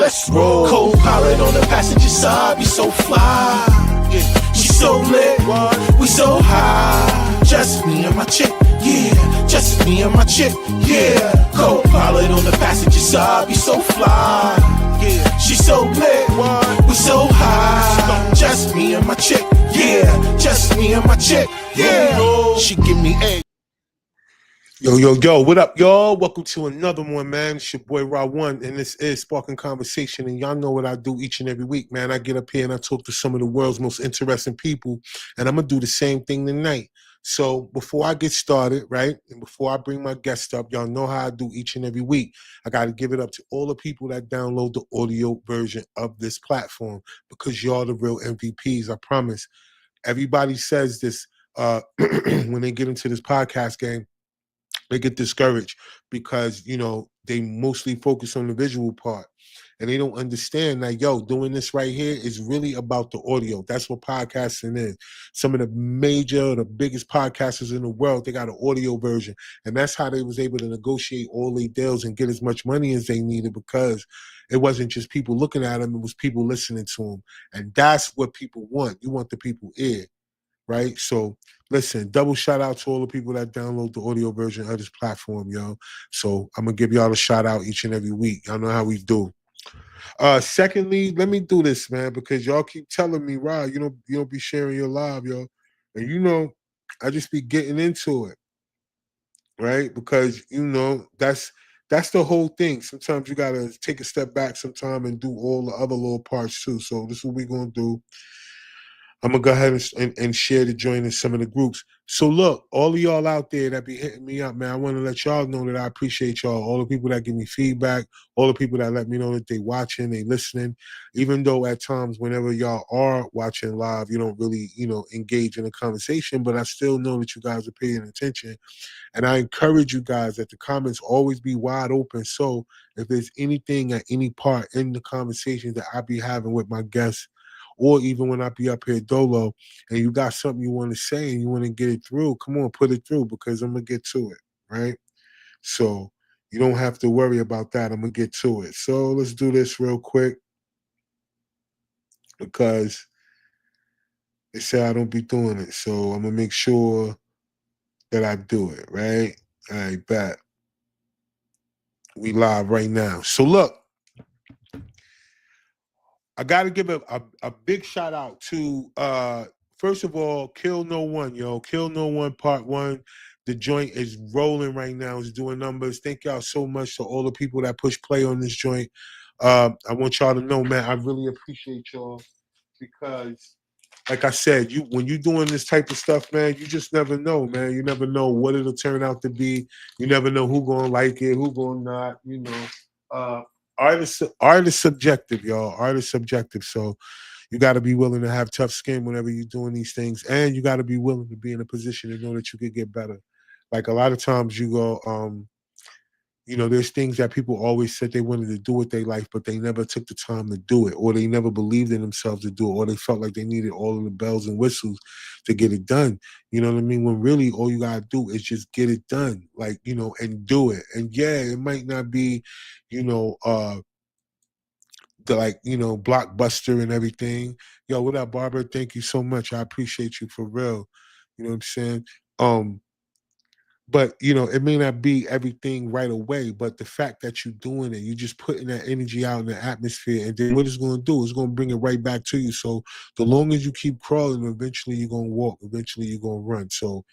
let's roll. Co-pilot on the passenger side, we so fly. Yeah, she so lit, we so high. Just me and my chick, yeah. Just me and my chick, yeah. Co-pilot on the passenger side, we so fly. Yeah, she so lit, we so high. Just me and my chick, yeah. Just me and my chick, yeah. She give me a. Yo, what up, y'all? Welcome to another one, man. It's your boy Ra1, and this is Sparking Conversation, and y'all know what I do each and every week, man. I get up here and I talk to some of the world's most interesting people, and I'm going to do the same thing tonight. So before I get started, right, and before I bring my guest up, y'all know how I do each and every week. I got to give it up to all the people that download the audio version of this platform, because y'all the real MVPs, I promise. Everybody says this when they get into this podcast game. They get discouraged because, you know, they mostly focus on the visual part. And they don't understand that, doing this right here is really about the audio. That's what podcasting is. Some of the biggest podcasters in the world, they got an audio version. And that's how they was able to negotiate all their deals and get as much money as they needed, because it wasn't just people looking at them, it was people listening to them. And that's what people want. You want the people ear. Right? So listen, double shout out to all the people that download the audio version of this platform, yo. So I'm gonna give y'all a shout out each and every week. Y'all know how we do. Secondly, let me do this, man, because y'all keep telling me, Rod, you don't be sharing your live, yo. And I just be getting into it. Right? Because that's the whole thing. Sometimes you gotta take a step back sometime and do all the other little parts too. So this is what we're gonna do. I'm going to go ahead and share the joint in some of the groups. So look, all of y'all out there that be hitting me up, man, I want to let y'all know that I appreciate y'all. All the people that give me feedback, all the people that let me know that they watching, they listening. Even though at times whenever y'all are watching live, you don't really, engage in a conversation, but I still know that you guys are paying attention. And I encourage you guys that the comments always be wide open. So if there's anything at any part in the conversation that I be having with my guests, or even when I be up here dolo, and you got something you want to say and you want to get it through, come on, put it through, because I'm going to get to it, right? So you don't have to worry about that. I'm going to get to it. So let's do this real quick, because they say I don't be doing it. So I'm going to make sure that I do it, right? All right, bet. We live right now. So look, I got to give a big shout out to, first of all, Kill No One, yo. Kill No One Part 1. The joint is rolling right now. It's doing numbers. Thank y'all so much to all the people that push play on this joint. I want y'all to know, man, I really appreciate y'all, because, like I said, when you're doing this type of stuff, man, you just never know, man. You never know what it'll turn out to be. You never know who gonna like it, who gonna not, Art is subjective, y'all. Art is subjective. So you got to be willing to have tough skin whenever you're doing these things. And you got to be willing to be in a position to know that you could get better. Like a lot of times you go, there's things that people always said they wanted to do with their life, but they never took the time to do it, or they never believed in themselves to do it, or they felt like they needed all of the bells and whistles to get it done. You know what I mean? When really all you got to do is just get it done, and do it. And yeah, it might not be, blockbuster and everything. Yo, what up, Barbara? Thank you so much. I appreciate you for real. You know what I'm saying? But, it may not be everything right away, but the fact that you're doing it, you're just putting that energy out in the atmosphere, and then what it's going to do is going to bring it right back to you. So the longer you keep crawling, eventually you're going to walk, eventually you're going to run. So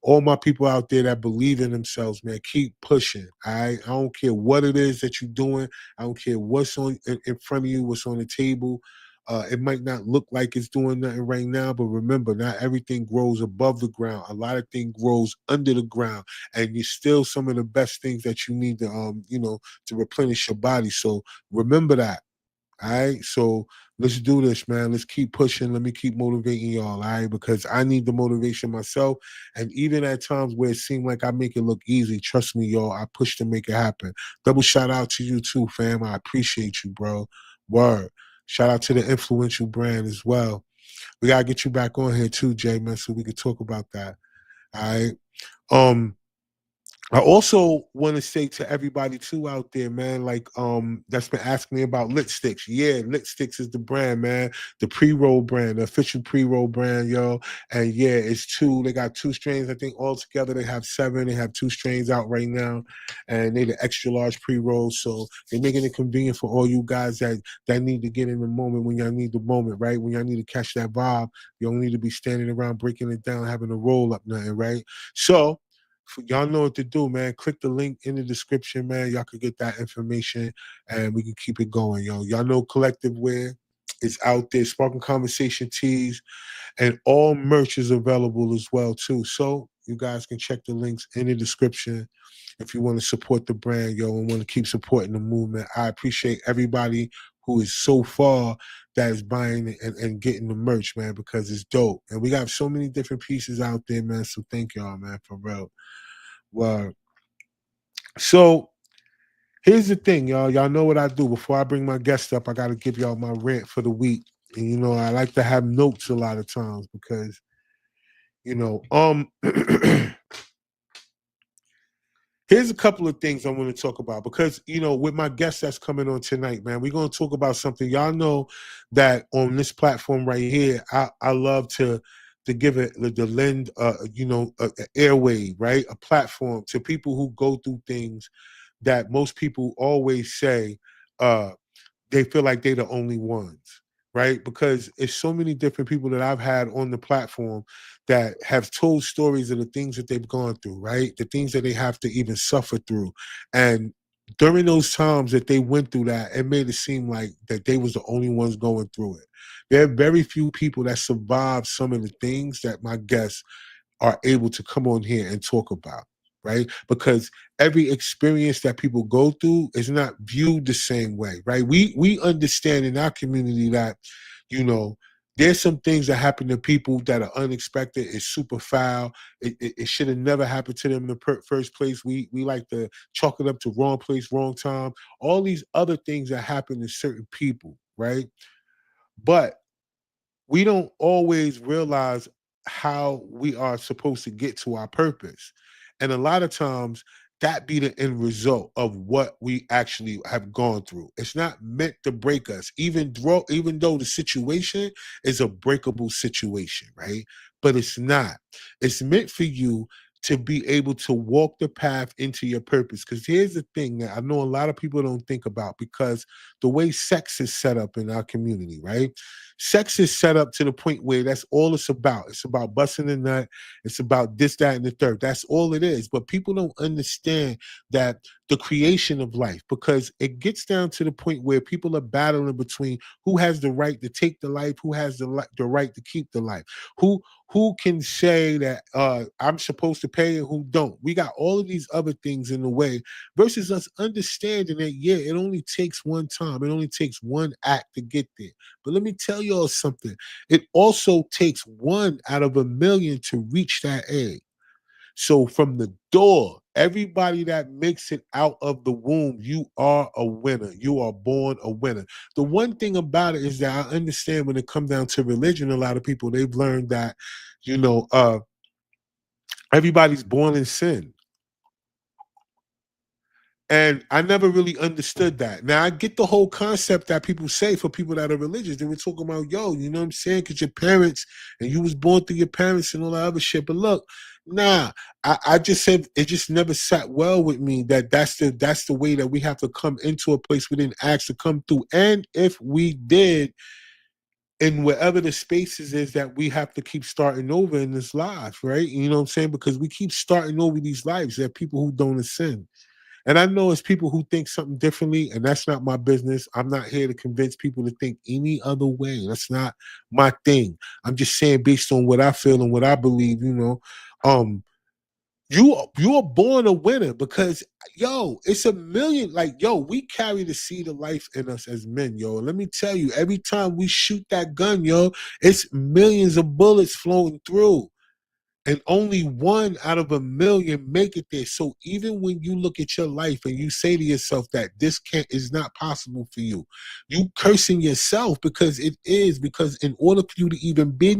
all my people out there that believe in themselves, man, keep pushing. All right? I don't care what it is that you're doing. I don't care what's on in front of you, what's on the table. It might not look like it's doing nothing right now, but remember, not everything grows above the ground. A lot of things grows under the ground, and you're still some of the best things that you need to, to replenish your body. So remember that. All right, so let's do this, man. Let's keep pushing. Let me keep motivating y'all, all right? Because I need the motivation myself. And even at times where it seemed like I make it look easy, trust me, y'all, I push to make it happen. Double shout out to you too, fam. I appreciate you, bro. Word. Shout out to the influential brand as well. We gotta get you back on here too, Jay, man, so we can talk about that. All right. I also want to say to everybody too out there, man, like that's been asking me about Lit Sticks. Yeah, Lit Sticks is the brand, man. The pre-roll brand, the official pre-roll brand, yo. And yeah, it's two. They got two strains. I think altogether they have 7. They have 2 strains out right now. And they the extra large pre-rolls. So they're making it convenient for all you guys that need to get in the moment when y'all need the moment, right? When y'all need to catch that vibe. You don't need to be standing around breaking it down, having to roll up nothing, right? So y'all know what to do, man. Click the link in the description, man. Y'all can get that information and we can keep it going, yo. Y'all know Collective Wear is out there. Sparking Conversation tees and all merch is available as well, too. So you guys can check the links in the description if you want to support the brand, yo, and want to keep supporting the movement. I appreciate everybody who is so far that is buying and getting the merch, man, because it's dope. And we got so many different pieces out there, man. So thank y'all, man, for real. Well, so here's the thing, y'all. Y'all know what I do. Before I bring my guest up, I got to give y'all my rant for the week. And you know, I like to have notes a lot of times because, you know, here's a couple of things I want to talk about because, you know, with my guest that's coming on tonight, man, we're going to talk about something. Y'all know that on this platform right here, I love to give it the lend, you know, a airway, right? A platform to people who go through things that most people always say they feel like they're the only ones, right? Because it's so many different people that I've had on the platform that have told stories of the things that they've gone through, right? The things that they have to even suffer through. And during those times that they went through that, it made it seem like that they was the only ones going through it. There are very few people that survived some of the things that my guests are able to come on here and talk about, right? Because every experience that people go through is not viewed the same way, right? We understand in our community that, you know, there's some things that happen to people that are unexpected. It's super foul. It should have never happened to them in the first place. We like to chalk it up to wrong place, wrong time. All these other things that happen to certain people, right? But we don't always realize how we are supposed to get to our purpose. And a lot of times that be the end result of what we actually have gone through. It's not meant to break us, even though the situation is a breakable situation, right? But it's not. It's meant for you to be able to walk the path into your purpose. Because here's the thing that I know a lot of people don't think about because the way sex is set up in our community, right? Sex is set up to the point where that's all it's about. It's about busting the nut. It's about this, that, and the third. That's all it is. But people don't understand that the creation of life, because it gets down to the point where people are battling between who has the right to take the life, who has the right to keep the life, who can say that I'm supposed to pay and who don't. We got all of these other things in the way versus us understanding that, yeah, it only takes one time. It only takes one act to get there. But let me tell y'all something. It also takes 1 out of 1,000,000 to reach that egg. So from the door, everybody that makes it out of the womb, you are a winner. You are born a winner. The one thing about it is that I understand when it comes down to religion, a lot of people, they've learned that, you know, everybody's born in sin. And I never really understood that. Now I get the whole concept that people say for people that are religious. They were talking about, yo, you know what I'm saying? Because your parents and you was born through your parents and all that other shit. But look, nah, I just said it just never sat well with me that that's the way that we have to come into a place we didn't ask to come through. And if we did, in wherever the spaces is that we have to keep starting over in this life, right? You know what I'm saying? Because we keep starting over these lives. There are people who don't ascend. And I know it's people who think something differently, and that's not my business. I'm not here to convince people to think any other way. That's not my thing. I'm just saying based on what I feel and what I believe, you know. You are born a winner because yo, it's 1,000,000. Like, yo, we carry the seed of life in us as men, yo. And let me tell you, every time we shoot that gun, yo, it's millions of bullets flowing through. and only 1 out of 1 million make it there. So even when you look at your life and you say to yourself that this can't is not possible for you cursing yourself, because it is. Because in order for you to even be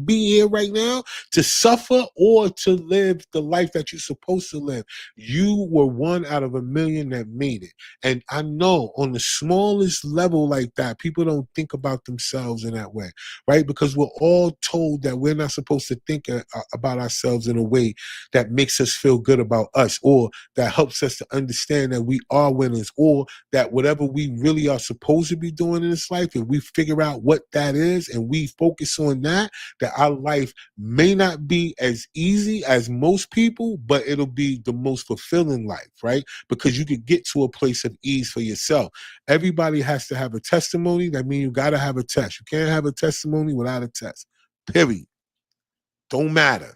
here right now, to suffer or to live the life that you're supposed to live, you were 1 out of 1 million that made it. And I know on the smallest level like that, people don't think about themselves in that way, right? Because we're all told that we're not supposed to think about ourselves in a way that makes us feel good about us, or that helps us to understand that we are winners, or that whatever we really are supposed to be doing in this life, if we figure out what that is and we focus on that, that our life may not be as easy as most people, but it'll be the most fulfilling life, right? Because you could get to a place of ease for yourself. Everybody has to have a testimony. That means you got to have a test. You can't have a testimony without a test, period. Don't matter,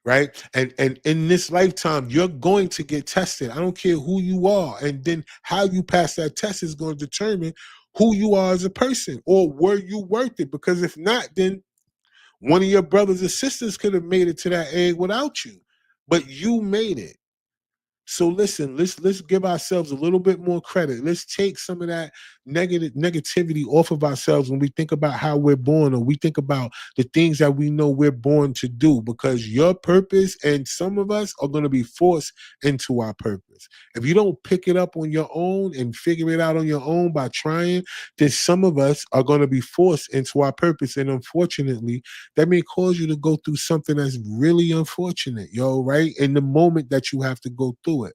right? And in this lifetime, you're going to get tested. I don't care who you are. And then how you pass that test is going to determine who you are as a person, or were you worth it? Because if not, then one of your brothers or sisters could have made it to that egg without you, but you made it. So listen, let's give ourselves a little bit more credit. Let's take some of that negativity off of ourselves when we think about how we're born, or we think about the things that we know we're born to do, because your purpose, and some of us are going to be forced into our purpose. If you don't pick it up on your own and figure it out on your own by trying, then some of us are going to be forced into our purpose. And unfortunately, that may cause you to go through something that's really unfortunate, right? In the moment that you have to go through it.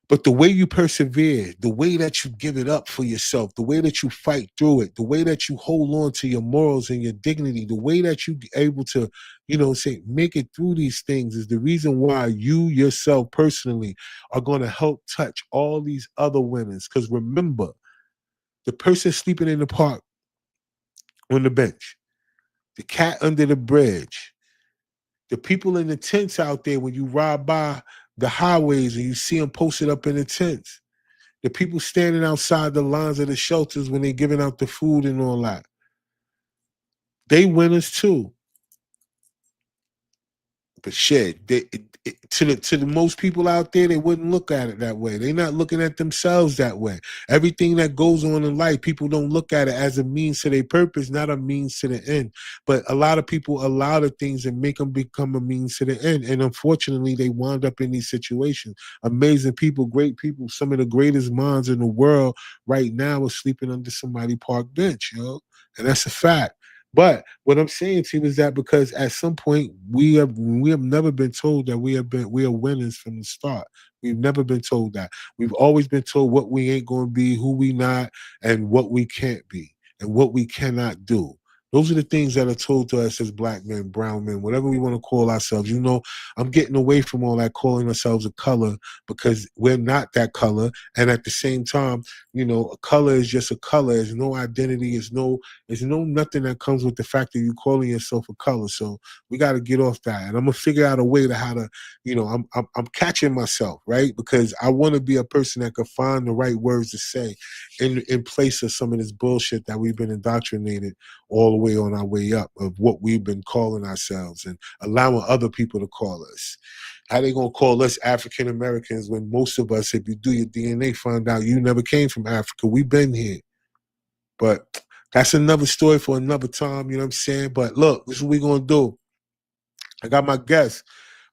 But the way you persevere, the way that you give it up for yourself, the way that you fight through it, the way that you hold on to your morals and your dignity, the way that you able to, say, make it through these things, is the reason why you yourself personally are going to help touch all these other winners. Because remember, the person sleeping in the park on the bench, the cat under the bridge, the people in the tents out there when you ride by the highways and you see them posted up in the tents, the people standing outside the lines of the shelters when they're giving out the food and all that, they winners too. But shit, to the most people out there, they wouldn't look at it that way. They're not looking at themselves that way. Everything that goes on in life, people don't look at it as a means to their purpose, not a means to the end. But a lot of people allow the things and make them become a means to the end. And unfortunately, they wind up in these situations. Amazing people, great people, some of the greatest minds in the world right now are sleeping under somebody's park bench, And that's a fact. But what I'm saying to you is that because at some point we have never been told that we are winners from the start. We've never been told that. We've always been told what we ain't going to be, who we not, and what we can't be, and what we cannot do. Those are the things that are told to us as black men, brown men, whatever we want to call ourselves. I'm getting away from all that calling ourselves a color, because we're not that color. And at the same time, a color is just a color. There's no identity. There's no nothing that comes with the fact that you're calling yourself a color. So we got to get off that. And I'm gonna figure out a way to how to, I'm catching myself, right? Because I want to be a person that could find the right words to say in place of some of this bullshit that we've been indoctrinated all the way on our way up, of what we've been calling ourselves and allowing other people to call us. How they gonna call us African Americans when most of us, if you do your DNA, find out you never came from Africa. We've been here. But that's another story for another time, you know what I'm saying? But look, this is what we're gonna do. I got my guest.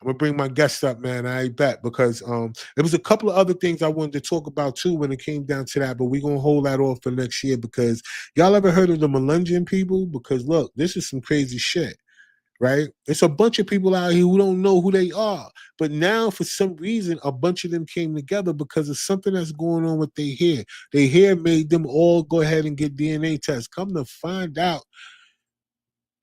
I'm gonna bring my guest up, man. I bet, because there was a couple of other things I wanted to talk about too when it came down to that, but we're gonna hold that off for next year. Because y'all ever heard of the Melungeon people? Because look, this is some crazy shit, right? It's a bunch of people out here who don't know who they are. But now, for some reason, a bunch of them came together because of something that's going on with their hair. Their hair made them all go ahead and get DNA tests. Come to find out,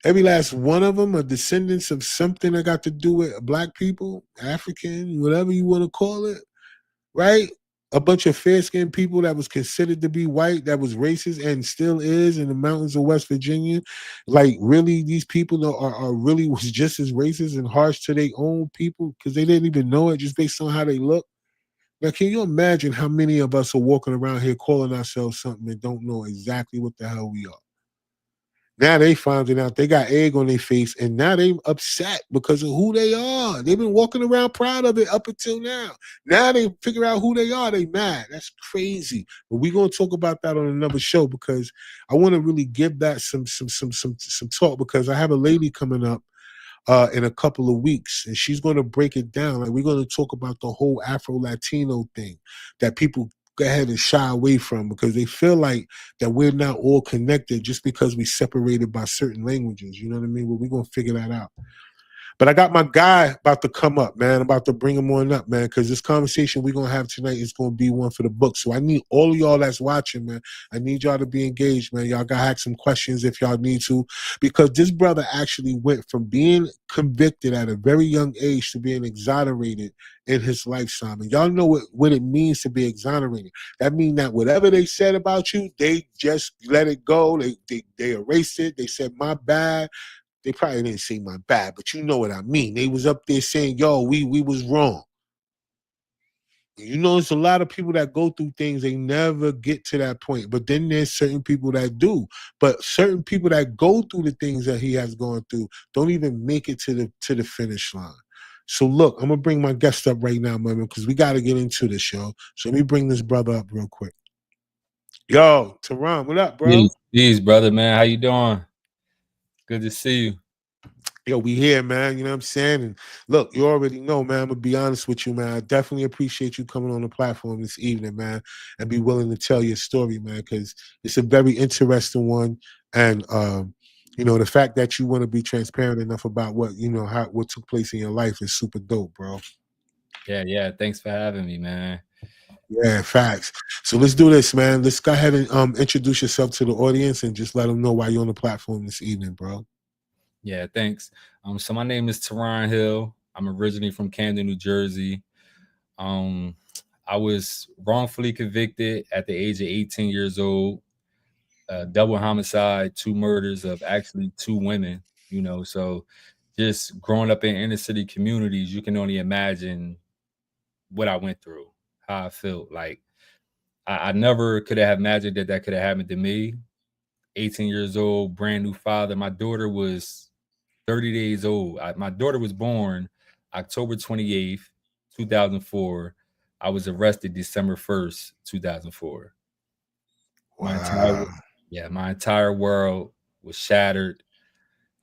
every last one of them are descendants of something that got to do with black people, African, whatever you want to call it, right? A bunch of fair-skinned people that was considered to be white, that was racist and still is in the mountains of West Virginia. Like, really, these people are really was just as racist and harsh to their own people because they didn't even know it just based on how they look. Now, can you imagine how many of us are walking around here calling ourselves something and don't know exactly what the hell we are? Now they finding out they got egg on their face, and now they upset because of who they are. They've been walking around proud of it up until now. Now they figure out who they are. They mad. That's crazy. But we're gonna talk about that on another show because I want to really give that some talk because I have a lady coming up in a couple of weeks, and she's going to break it down. Like we're going to talk about the whole Afro Latino thing that people go ahead and shy away from because they feel like that we're not all connected just because we separated by certain languages. You know what I mean? But we're going to figure that out. But I got my guy about to come up, man. I'm about to bring him on up, man, because this conversation we're going to have tonight is going to be one for the book. So I need all of y'all that's watching, man. I need y'all to be engaged, man. Y'all got to ask some questions if y'all need to, because this brother actually went from being convicted at a very young age to being exonerated in his lifetime. And y'all know what it means to be exonerated. That means that whatever they said about you, they just let it go. They erased it. They said, my bad. They probably didn't say my bad, but you know what I mean. They was up there saying, yo, we was wrong. You know, there's a lot of people that go through things, they never get to that point. But then there's certain people that do. But certain people that go through the things that he has gone through don't even make it to the finish line. So look, I'm gonna bring my guest up right now, man, because we gotta get into this, yo. So let me bring this brother up real quick. Yo, Taron, what up, bro? Peace, brother, man. How you doing? Good to see you. Yo, we here, man. You know what I'm saying? And look, you already know, man. I'm gonna be honest with you, man. I definitely appreciate you coming on the platform this evening, man, and be willing to tell your story, man, because it's a very interesting one. And you know, the fact that you want to be transparent enough about what what took place in your life is super dope, bro. Yeah. Thanks for having me, man. Yeah, facts. So let's do this, man. Let's go ahead and introduce yourself to the audience and just let them know why you're on the platform this evening, bro. Yeah, thanks. So my name is Taron Hill. I'm originally from Camden, New Jersey. Um, I was wrongfully convicted at the age of 18 years old. Double homicide, two murders of actually two women. So just growing up in inner city communities, you can only imagine what I went through, how I felt. Like I never could have imagined that could have happened to me. 18 years old, brand new father. My daughter was 30 days old. My daughter was born October 28th, 2004. I was arrested December 1st, 2004. My entire Wow. my entire world was shattered.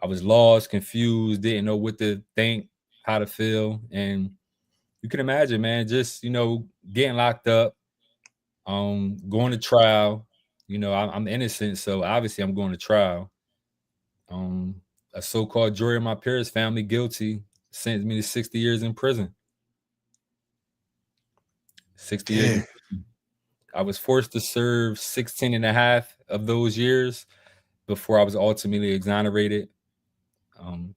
I was lost, confused, didn't know what to think, how to feel. And you can imagine, man, just getting locked up, going to trial. I'm innocent, so obviously I'm going to trial. Um, a so-called jury of my peers found me guilty, sentenced me to 60 years in prison. 60 years in Damn. prison. I was forced to serve 16 and a half of those years before I was ultimately exonerated. Um,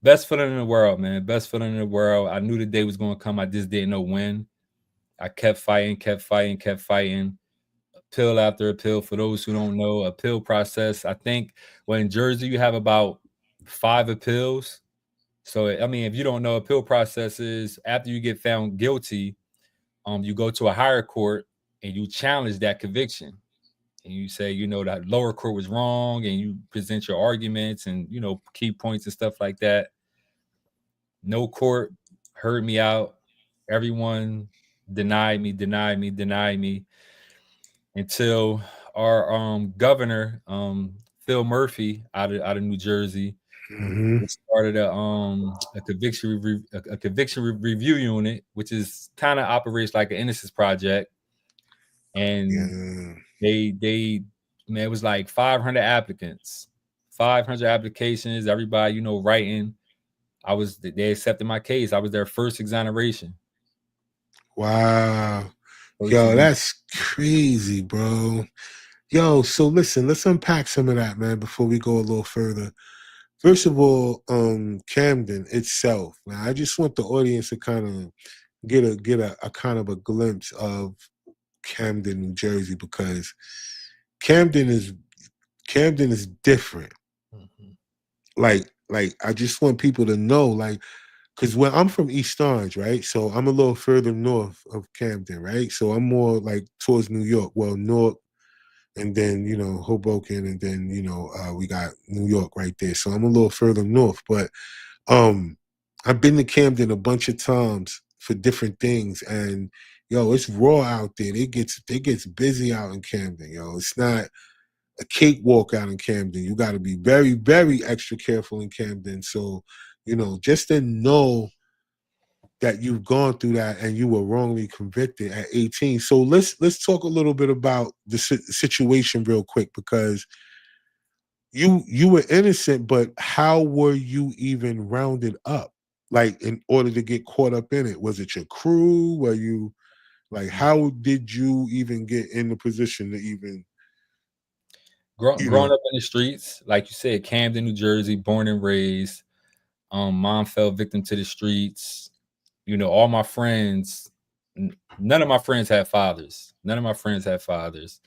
best feeling in the world, man. Best feeling in the world. I knew the day was going to come. I just didn't know when. I kept fighting, kept fighting, kept fighting. Appeal after appeal. For those who don't know, appeal process. I think in Jersey you have about 5 appeals. So I mean, if you don't know, appeal process is after you get found guilty, you go to a higher court and you challenge that conviction. And you say, that lower court was wrong, and you present your arguments and key points and stuff like that. No court heard me out. Everyone denied me until our governor, Phil Murphy out of New Jersey, Mm-hmm. started a conviction review unit, which is kind of operates like an innocence project. And Yeah. they man, it was like 500 applicants, 500 applications, everybody writing. They accepted my case. I was their first exoneration. Wow. First Yo, exon- that's crazy, bro. Yo, so listen, let's unpack some of that, man, before we go a little further. First of all, Camden itself. Now, I just want the audience to kind of get a kind of a glimpse of Camden, New Jersey, because Camden is Camden is different. Mhm. Like I just want people to know, like, because when I'm from East Orange, right? So I'm a little further north of Camden, right? So I'm more like towards New York. Well, and then Hoboken, and then we got New York right there. So I'm a little further north, but um, I've been to Camden a bunch of times for different things, and yo, it's raw out there. It gets busy out in Camden, yo. It's not a cakewalk out in Camden. You got to be very, very extra careful in Camden. So, just to know that you've gone through that and you were wrongly convicted at 18. So let's talk a little bit about the situation real quick, because you were innocent, but how were you even rounded up? Like, in order to get caught up in it, was it your crew? Were you like, how did you even get in the position to even, you Growing know? up in the streets, like you said, Camden, New Jersey, born and raised. Mom fell victim to the streets. All my friends, none of my friends had fathers. None of my friends had fathers.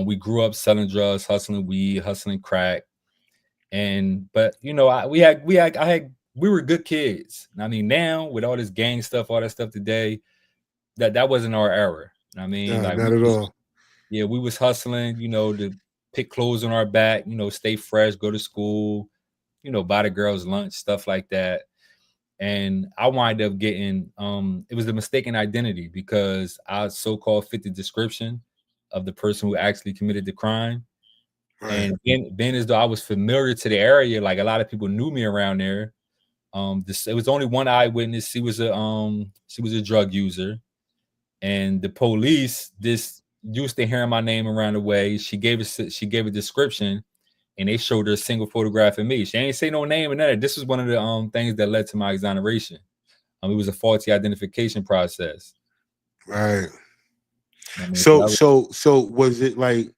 We grew up selling drugs, hustling weed, hustling crack, but we were good kids. I mean, now with all this gang stuff, all that stuff today, that wasn't our era. I mean, Nah, like not at all. we was hustling, to pick clothes on our back, stay fresh, go to school, buy the girls lunch, stuff like that. And I wind up getting it was a mistaken identity because I so-called fit the description of the person who actually committed the crime. Right. And being as though I was familiar to the area, like a lot of people knew me around there. It was only one eyewitness. She was a drug user, and the police this used to hearing my name around the way. She gave a description, and they showed her a single photograph of me. She ain't say no name and that. This was one of the things that led to my exoneration. It was a faulty identification process. Right. I mean, so So that was, so so was it like,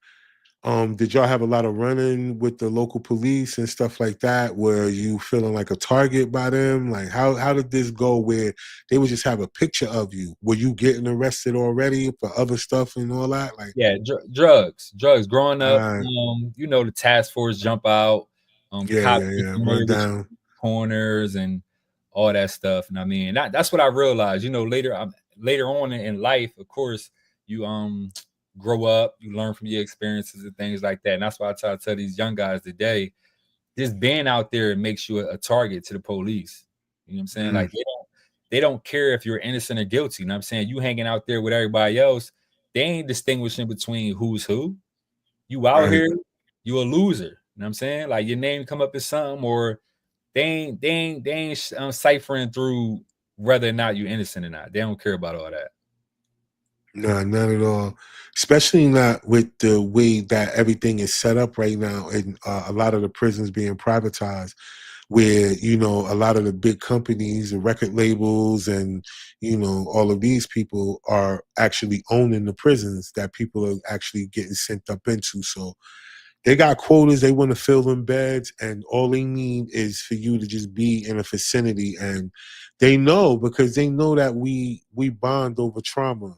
did y'all have a lot of running with the local police and stuff like that? Were you feeling like a target by them? Like, how did this go where they would just have a picture of you? Were you getting arrested already for other stuff and all that? Like, yeah, drugs. Growing up, uh, the task force jump out, yeah, cops yeah, get yeah, run familiar with down. corners and all that stuff. And I mean, that's what I realized. Later on in life, of course, you grow up, you learn from your experiences and things like that. And that's why I try to tell these young guys today, just being out there makes you a target to the police. You know what I'm saying? Mm, Like they don't care if you're innocent or guilty. You know what I'm saying? You hanging out there with everybody else, they ain't distinguishing between who's who. You out right. here, you a loser. You know what I'm saying? Like your name come up as something, or they ain't ciphering through whether or not you're innocent or not. They don't care about all that. No, not at all. Especially not with the way that everything is set up right now, and a lot of the prisons being privatized, where a lot of the big companies, the record labels, and all of these people are actually owning the prisons that people are actually getting sent up into. So they got quotas. They want to fill them beds, and all they need is for you to just be in a vicinity. And they know, because they know that we bond over trauma,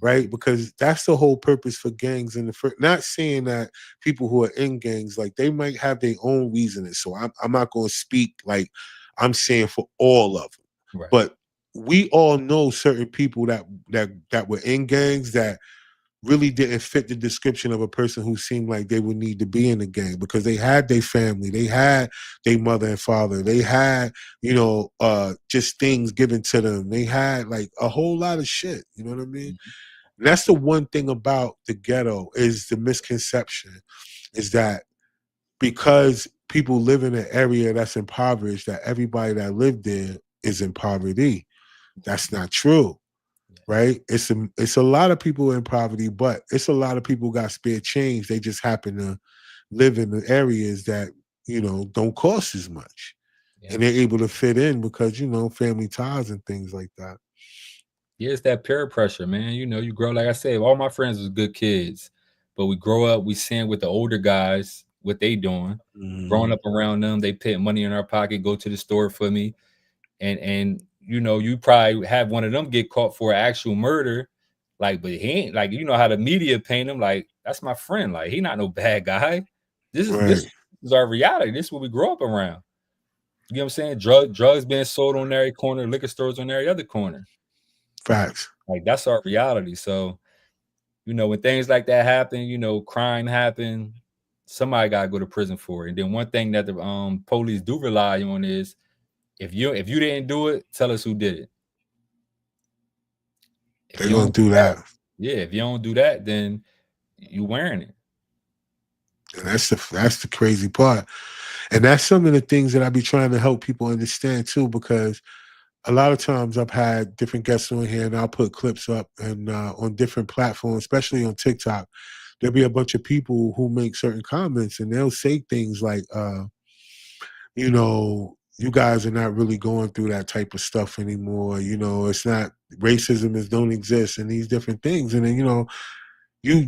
right? Because that's the whole purpose for gangs in the first. Not saying that people who are in gangs, like, they might have their own reasoning. So I'm not going to speak like I'm saying for all of them, Right. but we all know certain people that were in gangs that really didn't fit the description of a person who seemed like they would need to be in the gang, because they had their family, they had their mother and father, they had just things given to them, they had like a whole lot of shit, you know what I mean? Mhm. And that's the one thing about the ghetto, is the misconception is that because people live in an area that's impoverished, that everybody that lived there is in poverty. That's not true, Yeah. right? It's a lot of people in poverty, but it's a lot of people got spare change. They just happen to live in the areas that don't cost as much, Yeah. and they're able to fit in because family ties and things like that. Yeah, it's that peer pressure, man. You grow, like I said, all my friends was good kids, but we grow up, we seeing with the older guys what they doing. Growing Mhm. up around them, they put money in our pocket, go to the store for me, and you probably have one of them get caught for actual murder, like, but he ain't like how the media paint him like that's my friend, like he not no bad guy. This is Right. this is our reality. This is what we grow up around. You know what I'm saying? Drugs being sold on every corner, liquor stores on every other corner. Facts. Like that's our reality. So You know, when things like that happen, you know, crime happen, somebody gotta go to prison for it. And then one thing that the police do rely on is if you didn't do it, tell us who did it. If They're you gonna don't do do that, that. yeah, if you don't do that, then you wearing it. And that's the crazy part. And that's some of the things that I be trying to help people understand too, because a lot of times I've had different guests on here and I'll put clips up and on different platforms, especially on TikTok. There'll be a bunch of people who make certain comments and they'll say things like, you know, you guys are not really going through that type of stuff anymore. You know, it's not racism is don't exist and these different things. And then, you know, you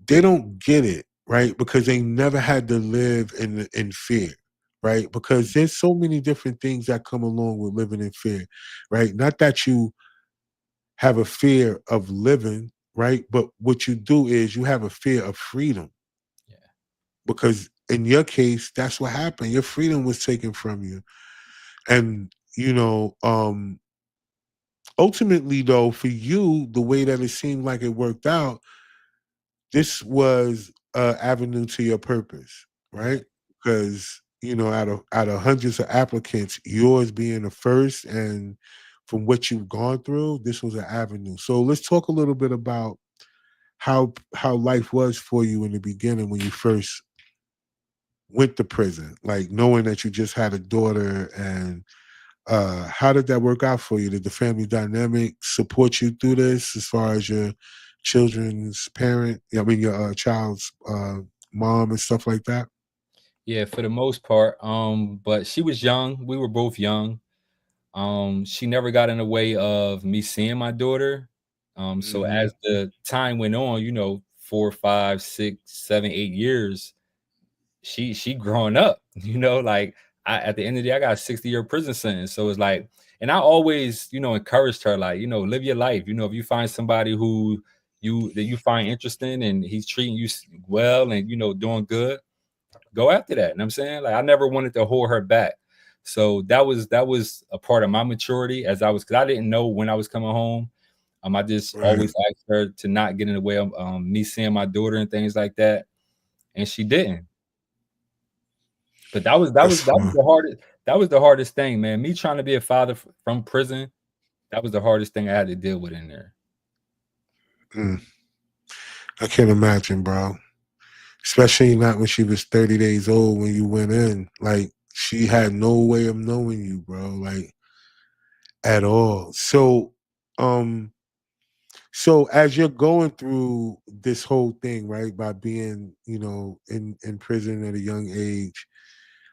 they don't get it, right? Because they never had to live in fear, right? Because there's so many different things that come along with living in fear, right? Not that you have a fear of living, right? But what you do is you have a fear of freedom. Yeah. Because in your case, that's what happened. Your freedom was taken from you. And, you know, ultimately though, for you, the way that it seemed like it worked out, this was an avenue to your purpose, right? Because you know, out of hundreds of applicants, yours being the first, and from what you've gone through, this was an avenue. So let's talk a little bit about how life was for you in the beginning when you first went to prison, like knowing that you just had a daughter, and how did that work out for you? Did the family dynamic support you through this as far as your children's parent, I mean, your child's mom and stuff like that? Yeah, for the most part. But she was young. We were both young. She never got in the way of me seeing my daughter. So Hmm. as the time went on, you know, 4, 5, 6, 7, 8 years, she growing up, you know, like at the end of the day, I got a 60-year prison sentence. So it's like, and I always, you know, encouraged her, like, you know, live your life. You know, if you find somebody who you find interesting and he's treating you well and you know doing good, go after that. And I'm saying, like, I never wanted to hold her back. So that was a part of my maturity as I was, because I didn't know when I was coming home. I just Right. always asked her to not get in the way of me seeing my daughter and things like that, and she didn't. But that was that That's was that was fine. the hardest that was the hardest thing, man. Me trying to be a father from prison, that was the hardest thing I had to deal with in there. Mm, I can't imagine, bro. Especially not when she was 30 days old when you went in. Like she had no way of knowing you, bro. Like at all. Um, so as you're going through this whole thing, right, by being, you know, in prison at a young age,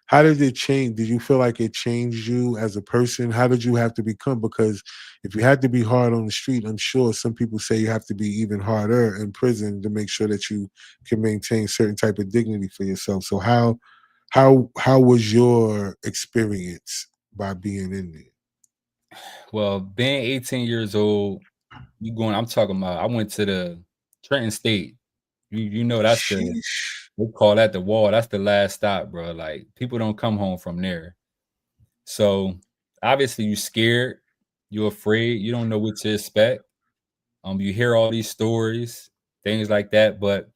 how did it change? Did you feel like it changed you as a person? How did you have to become? Because if you had to be hard on the street, I'm sure some people say you have to be even harder in prison to make sure that you can maintain certain type of dignity for yourself. So how was your experience by being in there? Well, being 18 years old, I'm talking about, I went to the Trenton State. You know that's the Sheesh. they call that the wall. That's the last stop, bro. Like people don't come home from there. So obviously you scared, you're afraid, you don't know what to expect. You hear all these stories, things like that. But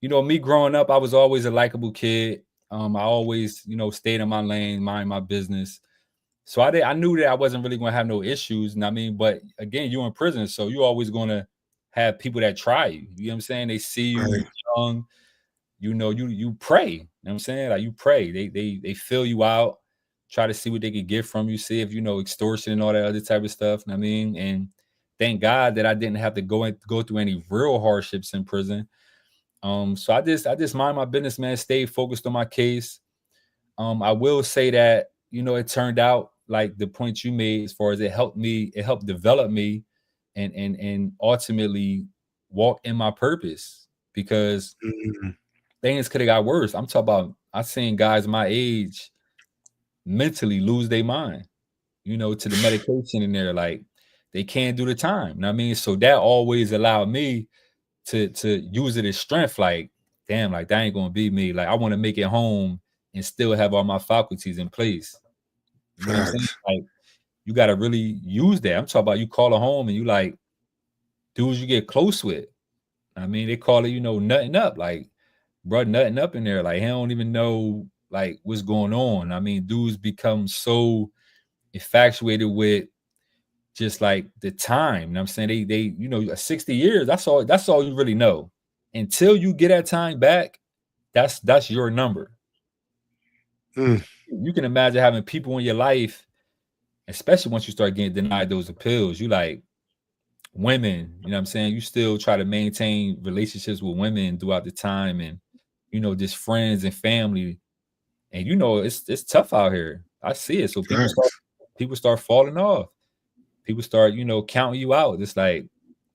you know, me growing up, I was always a likable kid. I always, you know, stayed in my lane, mind my business. So I knew that I wasn't really gonna have no issues. And I mean, but again, you're in prison, so you're always gonna have people that try you. You know what I'm saying? They see you Right, young, you know, you pray. You know what I'm saying? Like you pray. They fill you out, try to see what they could get from you, see if you know extortion and all that other type of stuff. You know what I mean, and thank God that I didn't have to go through any real hardships in prison. So I just mind my business, man. Stay focused on my case. I will say that you know it turned out like the point you made as far as it helped develop me, and ultimately walk in my purpose because mhm, things could have got worse. I'm talking about I seen guys my age mentally lose their mind, you know, to the medication in there, like they can't do the time. You know what I mean? So that always allowed me to use it as strength, like, damn, like that ain't gonna be me. Like I want to make it home and still have all my faculties in place. You know what I'm saying? facts. Like you gotta really use that. I'm talking about you call a home and you like dudes you get close with. I mean, they call it, nutting up. Like, bro, nutting up in there. Like, he don't even know like what's going on. I mean, dudes become so infatuated with just like the time. You know what I'm saying? They 60 years, that's all you really know. Until you get that time back, that's your number. Mm. You can imagine having people in your life, especially once you start getting denied those appeals. You like women, you know what I'm saying? You still try to maintain relationships with women throughout the time, and just friends and family. And it's tough out here. I see it. So Facts. people start falling off. People start, counting you out. It's like,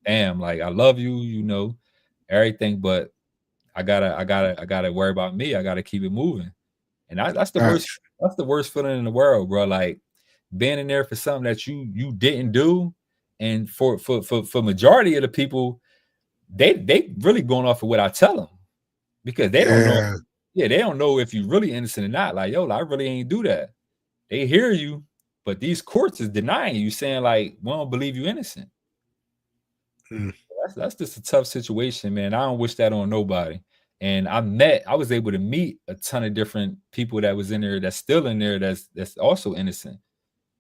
damn, like I love you, everything, but I gotta worry about me. I gotta keep it moving. And that's the worst. Facts. That's the worst feeling in the world, bro. Like being in there for something that you didn't do, and for majority of the people, they really going off of what I tell them, because they don't know. Yeah. Yeah, they don't know if you really innocent or not. Like, yo, I really ain't do that. They hear you, but these courts is denying you, saying like, we don't believe you innocent. Mm. That's just a tough situation, man. I don't wish that on nobody. And I was able to meet a ton of different people that was in there, that's still in there, that's also innocent.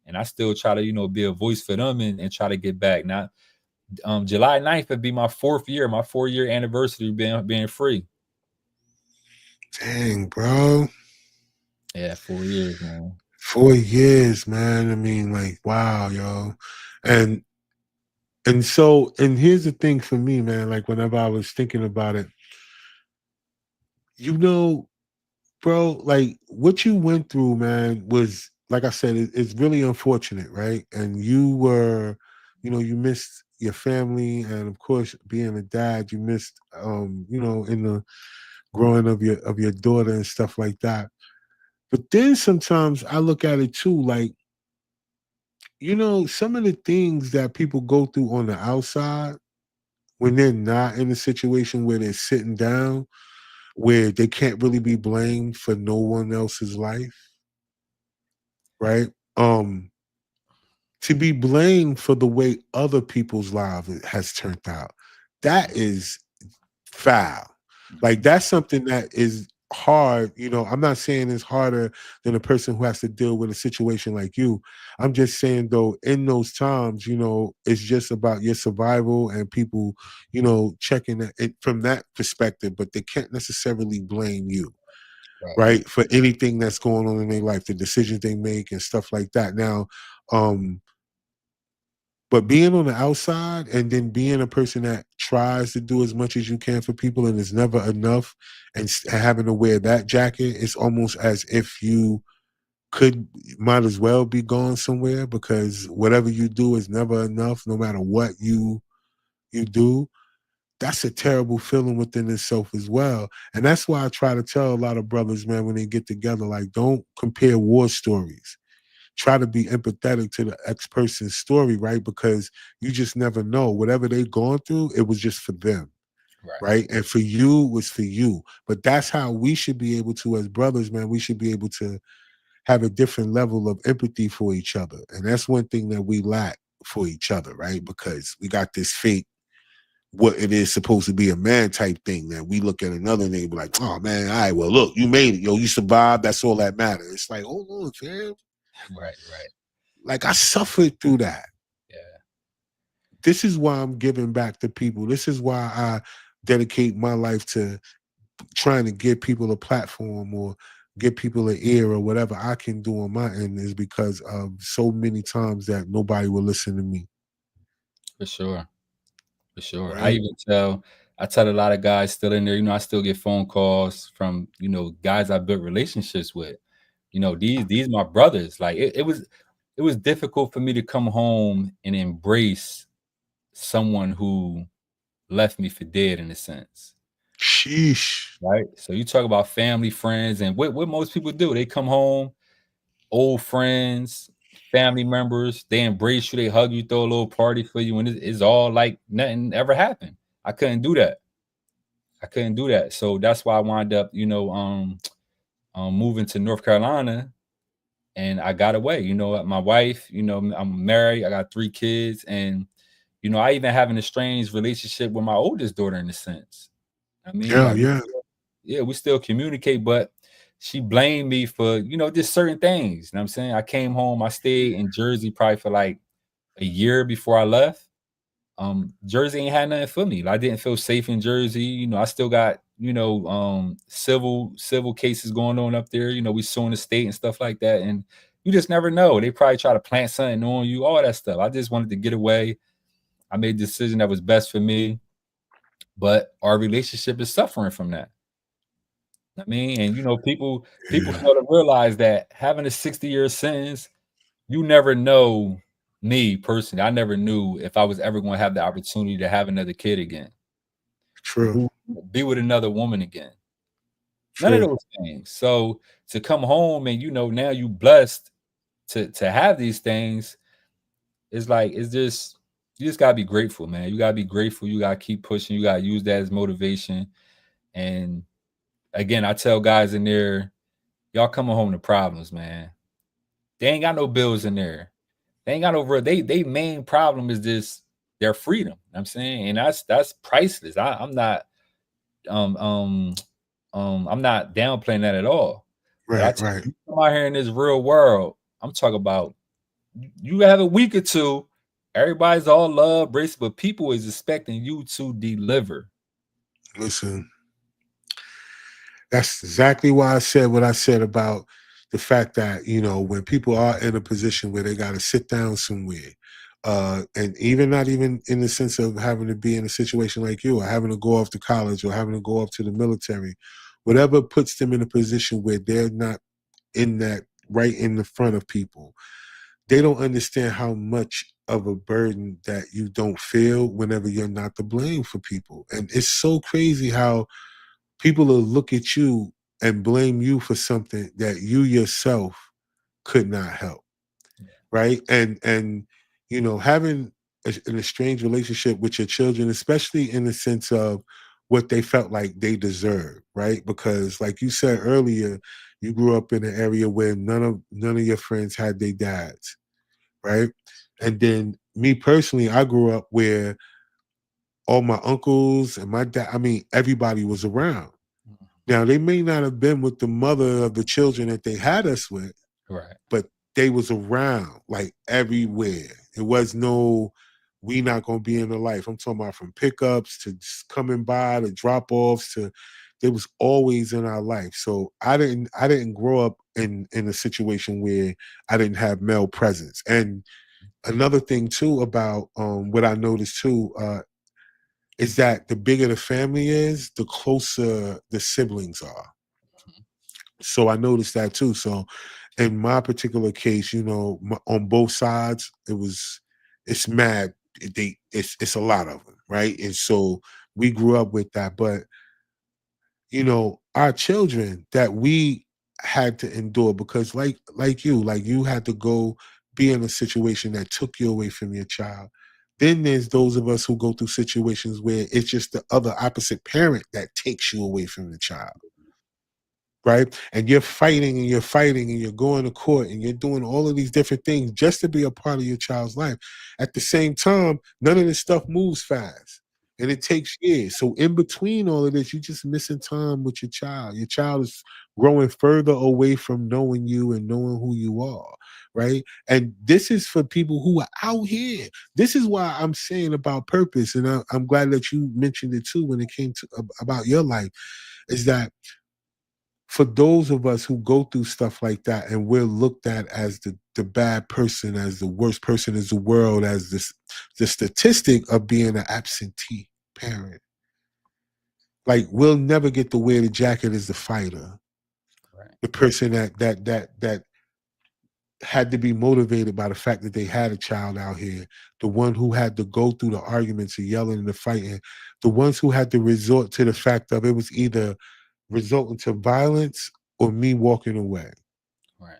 And I still try to, be a voice for them, and try to get back. Now, July 9th would be my 4-year anniversary being free. Dang, bro. Yeah, 4 years, man. 4 years, man. I mean, like, wow, yo. And and here's the thing for me, man. Like, whenever I was thinking about it, you know, bro, like what you went through, man, was, like I said, it's really unfortunate, right? And you were, you missed your family, and of course, being a dad, you missed, in the growing of your daughter and stuff like that. But then sometimes I look at it too, like, some of the things that people go through on the outside when they're not in a situation where they're sitting down, where they can't really be blamed for no one else's life, right? To be blamed for the way other people's lives has turned out, that is foul. Like, that's something that is hard. I'm not saying it's harder than a person who has to deal with a situation like you. I'm just saying, though, in those times, it's just about your survival, and people, checking it from that perspective, but they can't necessarily blame you, Right. right, for anything that's going on in their life, the decisions they make and stuff like that. Now, but being on the outside, and then being a person that tries to do as much as you can for people and is never enough, and having to wear that jacket, it's almost as if you might as well be gone somewhere, because whatever you do is never enough, no matter what you do. That's a terrible feeling within itself as well. And that's why I try to tell a lot of brothers, man, when they get together, like, don't compare war stories. Try to be empathetic to the ex person's story, right? Because you just never know. Whatever they gone through, it was just for them, Right. right? And for you was for you. But that's how we should be able to, as brothers, man, we should be able to have a different level of empathy for each other. And that's one thing that we lack for each other, right? Because we got this fake, what it is supposed to be a man type thing, that we look at another neighbor like, oh man, all right, well, look, you made it, yo, you survived, that's all that matters. It's like, hold on, fam. Right. Right. Like, I suffered through that. Yeah. This is why I'm giving back to people. This is why I dedicate my life to trying to give people a platform, or give people an ear, or whatever I can do on my end, is because of so many times that nobody will listen to me. For sure. For sure. Right? I tell a lot of guys still in there, I still get phone calls from, guys I built relationships with. These my brothers. Like it was difficult for me to come home and embrace someone who left me for dead, in a sense. Sheesh. Right. So you talk about family, friends, and what most people do. They come home, old friends, family members, they embrace you, they hug you, throw a little party for you, and it's all like nothing ever happened. I couldn't do that. So that's why I wound up, moving to North Carolina, and I got away. My wife, I'm married, I got 3 kids, and You know, I even have an estranged relationship with my oldest daughter in a sense. I mean, Yeah, like, yeah. yeah, we still communicate, but she blamed me for, you know, just certain things. You know what I'm saying? I came home, I stayed in Jersey probably for like a year before I left. Jersey ain't had nothing for me. I didn't feel safe in Jersey. You know, I still got, you know, civil cases going on up there. You know, we suing the state and stuff like that. And you just never know. They probably try to plant something on you, all that stuff. I just wanted to get away. I made a decision that was best for me. But our relationship is suffering from that. I mean, and you know, people Yeah, fail to realize that having a 60-year sentence, you never know. Me personally, I never knew if I was ever going to have the opportunity to have another kid again, true, be, be with another woman again. None of true. those things. So to come home and you know now you blessed to have these things, it's like it's just you just gotta be grateful, man. You gotta be grateful. You gotta keep pushing. You gotta use that as motivation. And again, I tell guys in there, y'all coming home to problems, man. They ain't got no bills in there. They ain't got no real. They main problem is this their freedom. You know what I'm saying, and that's priceless. I'm not um um I'm not downplaying that at all. But I Right, tell right. you, come out here in this real world. I'm talking about you have a week or two. Everybody's all love, brace, but people is expecting you to deliver. Listen, that's exactly why I said what I said about the fact that, you know, when people are in a position where they got to sit down somewhere, and even not even in the sense of having to be in a situation like you or having to go off to college or having to go off to the military, whatever puts them in a position where they're not in that right in the front of people, they don't understand how much of a burden that you don't feel whenever you're not to blame for people. And it's so crazy how people will look at you and blame you for something that you yourself could not help, right? And you know, having an estranged relationship with your children, especially in the sense of what they felt like they deserve, right? Because like you said earlier, you grew up in an area where none of your friends had their dads, right? And then me personally, I grew up where all my uncles and my dad, I mean, everybody was around. Now they may not have been with the mother of the children that they had us with, Right. but they was around like everywhere. It was no, we not gonna be in the life. I'm talking about from pickups to just coming by to drop offs to they was always in our life. So I didn't grow up in a situation where I didn't have male presence. And another thing too about what I noticed too, is that the bigger the family is, the closer the siblings are. So I noticed that too. So in my particular case, you know, on both sides, it's mad. It's a lot of them, right? And so we grew up with that. But you know, our children that we had to endure because, like you had to go be in a situation that took you away from your child. Then there's those of us who go through situations where it's just the other opposite parent that takes you away from the child, right? And you're fighting and you're fighting and you're going to court and you're doing all of these different things just to be a part of your child's life. At the same time, none of this stuff moves fast and it takes years. So in between all of this, you're just missing time with your child. Your child is growing further away from knowing you and knowing who you are. Right. And this is for people who are out here. This is why I'm saying about purpose. And I'm glad that you mentioned it too when it came to about your life, is that for those of us who go through stuff like that and we're looked at as the bad person, as the worst person in the world, as this the statistic of being an absentee parent. Like we'll never get to wear the jacket as the fighter, Right. the person that had to be motivated by the fact that they had a child out here, the one who had to go through the arguments and yelling and the fighting, the ones who had to resort to the fact of it was either resulting to violence or me walking away. Right.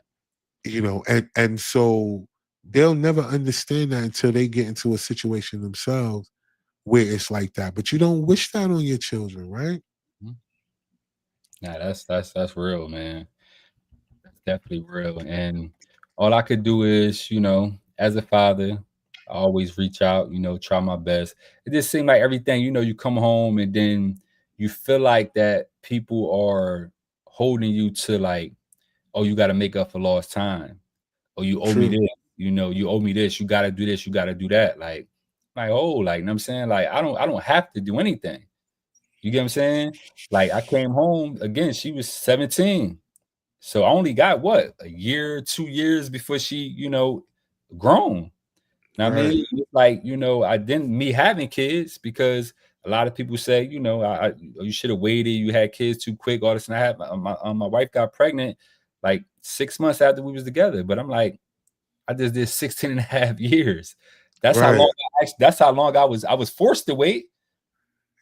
You know, and so they'll never understand that until they get into a situation themselves where it's like that. But you don't wish that on your children, right? Mhm. Nah, that's real, man. That's definitely real. And all I could do is, you know, as a father, I always reach out, try my best. It just seemed like everything, you come home and then you feel like that people are holding you to like, oh, you got to make up for lost time. Oh, you owe me True. this, you owe me this. You got to do this. You got to do that. Oh, like, you know what I'm saying? Like, I don't have to do anything. You get what I'm saying? Like, I came home again. She was 17. So I only got what, a year, 2 years before she, grown. Now, I Right. mean, it's like, I didn't me having kids because a lot of people say, you should have waited. You had kids too quick. All this and that. My wife got pregnant like 6 months after we was together. But I'm like, I just did 16 and a half years. That's how Right. long that's how long I was forced to wait.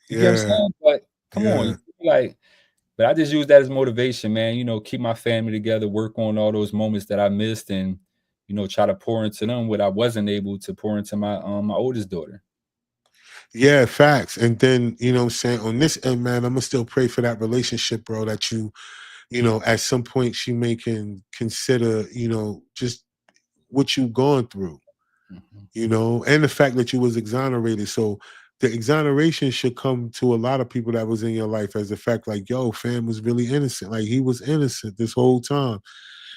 You get what I'm Yeah. saying? But come on, Yeah. like, but I just use that as motivation, man. Keep my family together, work on all those moments that I missed, and try to pour into them what I wasn't able to pour into my oldest daughter. Yeah, facts. And then, what I'm saying, on this end, man, I'm gonna still pray for that relationship, bro, that at some point she may can consider, just what you've gone through, Mhm. and the fact that you was exonerated. So the exoneration should come to a lot of people that was in your life as the fact like, yo, fam was really innocent. Like he was innocent this whole time.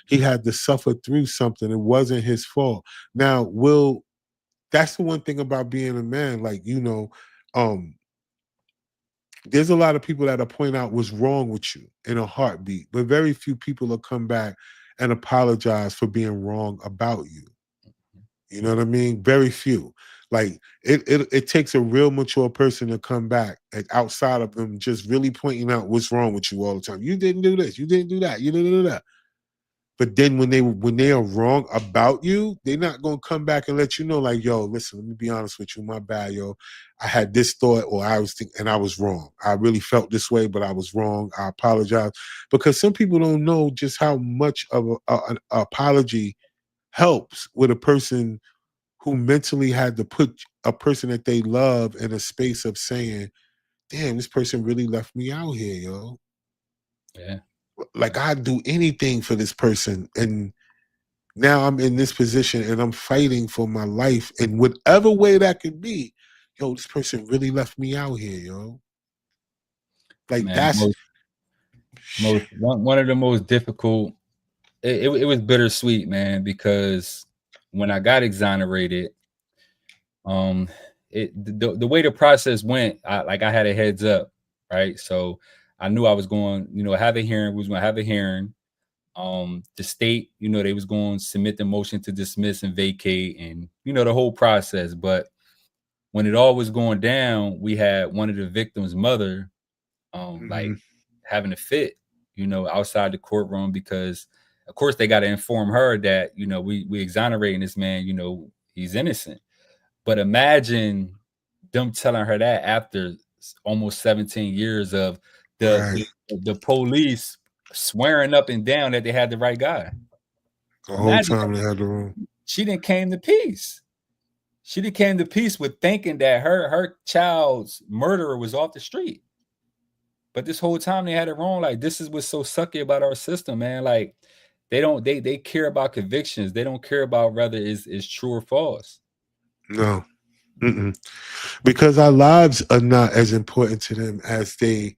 He had to suffer through something. It wasn't his fault. Now, that's the one thing about being a man, like, um, there's a lot of people that'll point out what's wrong with you in a heartbeat, but very few people will come back and apologize for being wrong about you. You know what I mean? Very few. Like it takes a real mature person to come back, like outside of them just really pointing out what's wrong with you all the time. You didn't do this, you didn't do that, you didn't do that. But then when they are wrong about you, they're not gonna come back and let you know, like, yo, listen, let me be honest with you, my bad, yo. I had this thought, or I was thinking, and I was wrong. I really felt this way, but I was wrong. I apologize, because some people don't know just how much of an apology helps with a person who mentally had to put a person that they love in a space of saying, "Damn, this person really left me out here, yo." Yeah. Like I'd do anything for this person, and now I'm in this position and I'm fighting for my life in whatever way that could be. Yo, this person really left me out here, yo. Like Man, that's one of the most difficult. It was bittersweet, man, because when I got exonerated, um, the way the process went, I had a heads up, right? So I knew I was going, have a hearing. We was going to have a hearing. The state, they was going to submit the motion to dismiss and vacate, and the whole process. But when it all was going down, we had one of the victims' mother, like mhm, having a fit, outside the courtroom because, of course, they got to inform her that we exonerating this man, he's innocent. But imagine them telling her that after almost 17 years of the right. the, the police swearing up and down that they had the right guy. The whole Imagine time they had the room. she didn't came to peace. She didn't came to peace with thinking that her child's murderer was off the street. But this whole time they had it wrong. Like, this is what's so sucky about our system, man. Like, they care about convictions. They don't care about whether it's true or false. No. Mm-mm. Because our lives are not as important to them as they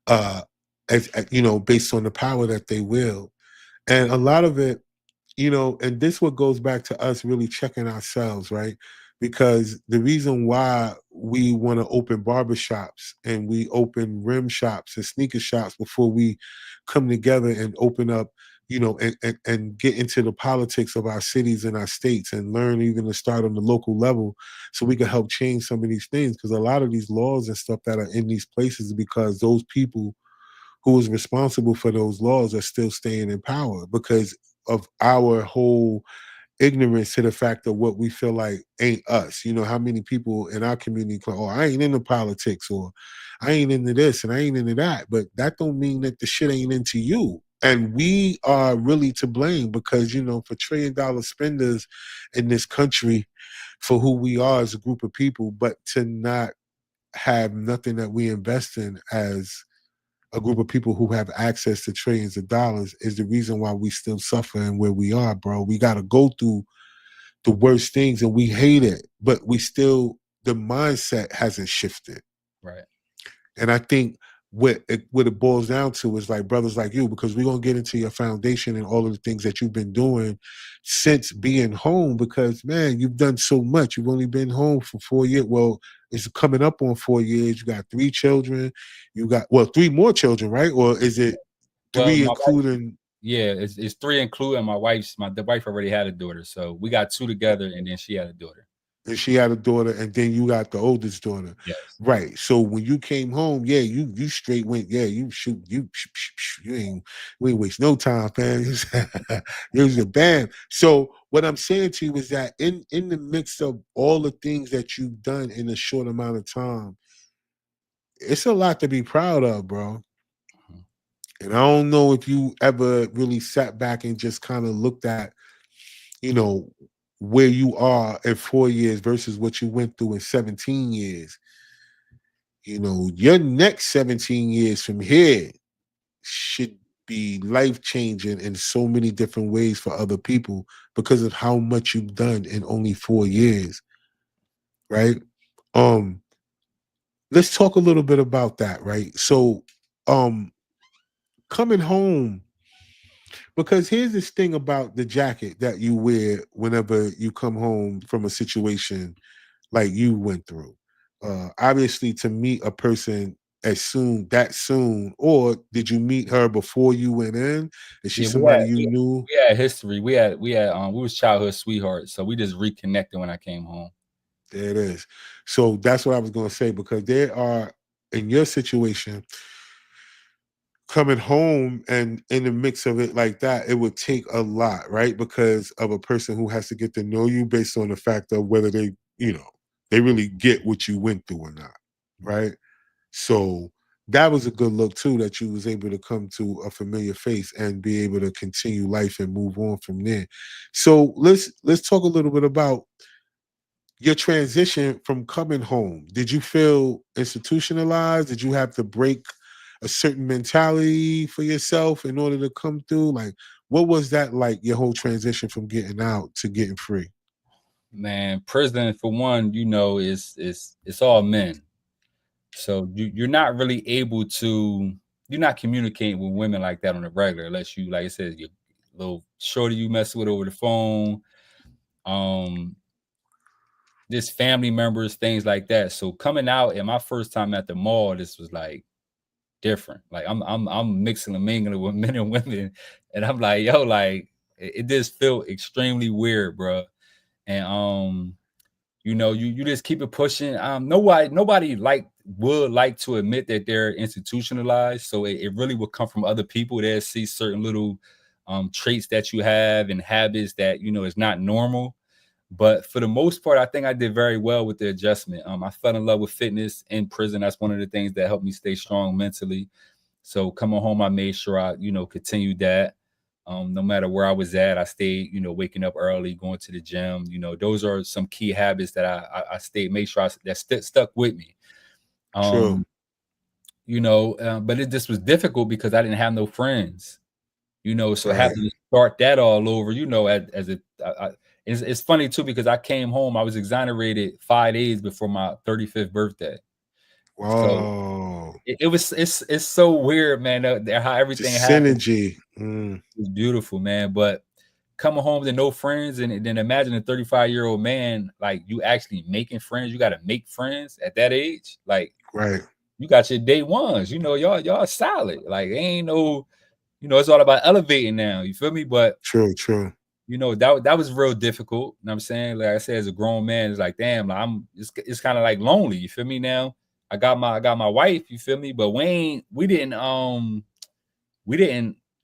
based on the power that they wield. And a lot of it, and this what goes back to us really checking ourselves, right? Because the reason why we want to open barbershops and we open rim shops and sneaker shops before we come together and open up, and get into the politics of our cities and our states and learn even to start on the local level so we can help change some of these things. Because a lot of these laws and stuff that are in these places is because those people who is responsible for those laws are still staying in power because of our whole ignorance to the fact of what we feel like ain't us. You know, how many people in our community call, oh, I ain't into politics, or I ain't into this and I ain't into that. But that don't mean that the shit ain't into you. And we are really to blame because, for $1 trillion spenders in this country for who we are as a group of people, but to not have nothing that we invest in as a group of people who have access to trillions of dollars is the reason why we still suffer and where we are, bro. We got to go through the worst things and we hate it, but we still, the mindset hasn't shifted. Right. And I think what it boils down to is like brothers like you, because we're gonna get into your foundation and all of the things that you've been doing since being home. Because man, you've done so much. You've only been home for 4 years. Well, it's coming up on 4 years. You got 3 children. You got 3 more children, right? Or is it Well, 3 my wife, including? yeah, it's 3 including my wife's. The wife already had a daughter, so we got 2 together, and then she had a daughter. And she had a daughter, and then you got the oldest daughter. Yes. Right. So when you came home, yeah, you straight went, yeah, you shoot, you ain't, we ain't waste no time, man. You was a bam. So what I'm saying to you is that in the mix of all the things that you've done in a short amount of time, it's a lot to be proud of, bro. Mhm. And I don't know if you ever really sat back and just kind of looked at, you know, where you are in 4 years versus what you went through in 17 years. You know, your next 17 years from here should be life changing in so many different ways for other people because of how much you've done in only 4 years, right? Um, let's talk a little bit about that, right? So, um, coming home, because here's this thing about the jacket that you wear whenever you come home from a situation like you went through. Obviously, to meet a person that soon, or did you meet her before you went in? Is she Yeah, somebody you knew? we had history. We was childhood sweethearts, so we just reconnected when I came home. There it is. So that's what I was going to say, because there are, in your situation, coming home and in the mix of it like that, it would take a lot, right? Because of a person who has to get to know you based on the fact of whether they, they really get what you went through or not, right? So that was a good look too, that you was able to come to a familiar face and be able to continue life and move on from there. So let's talk a little bit about your transition from coming home. Did you feel institutionalized? Did you have to break a certain mentality for yourself in order to come through? Like, what was that like, your whole transition from getting out to getting free? Man, prison for one, it's all men. So you're not really able to, you're not communicating with women like that on a regular unless you, like I said, your little shorty you mess with over the phone. Um, just family members, things like that. So coming out and my first time at the mall, this was like different. Like I'm mixing and mingling with men and women, and I'm like, yo, like it just felt extremely weird, bro. And you just keep it pushing. Nobody would like to admit that they're institutionalized. So it really would come from other people that see certain little traits that you have and habits that is not normal. But for the most part, I think I did very well with the adjustment. I fell in love with fitness in prison. That's one of the things that helped me stay strong mentally. So coming home, I made sure I continued that. No matter where I was at, I stayed, waking up early, going to the gym. Those are some key habits that I stayed, made sure that stuck with me. True. But it just was difficult because I didn't have no friends. So Right. having to start that all over, it's funny too because I came home, I was exonerated 5 days before my 35th birthday. So Wow. it's so weird, man, how The everything happened. synergy. Mm, It's beautiful, man. But coming home to no friends, and then imagine a 35-year-old man, like you actually making friends. You got to make friends at that age. Like right. you got your day ones. Y'all solid. Like ain't no, it's all about elevating now. You feel me? But True, true. that was real difficult. You know what I'm saying? Like I said, as a grown man, it's like, damn, like it's kind of like lonely. You feel me now? I got my wife, you feel me? But we didn't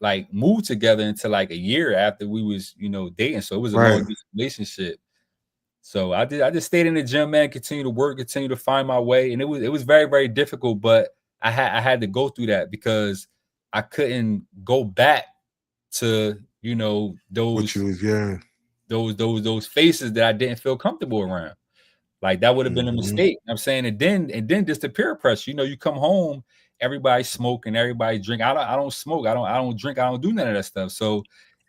like move together until like a year after we was, dating. So it was a Right. long distance relationship. So I just stayed in the gym, man, continue to work, continue to find my way. And it was very, very difficult, but I had to go through that because I couldn't go back to, What you was, yeah. those faces that I didn't feel comfortable around. Like that would have been a Hmm. mistake. I'm saying, and then just the peer pressure. You come home, everybody's smoking, everybody drink. I don't smoke, I don't drink, I don't do none of that stuff. So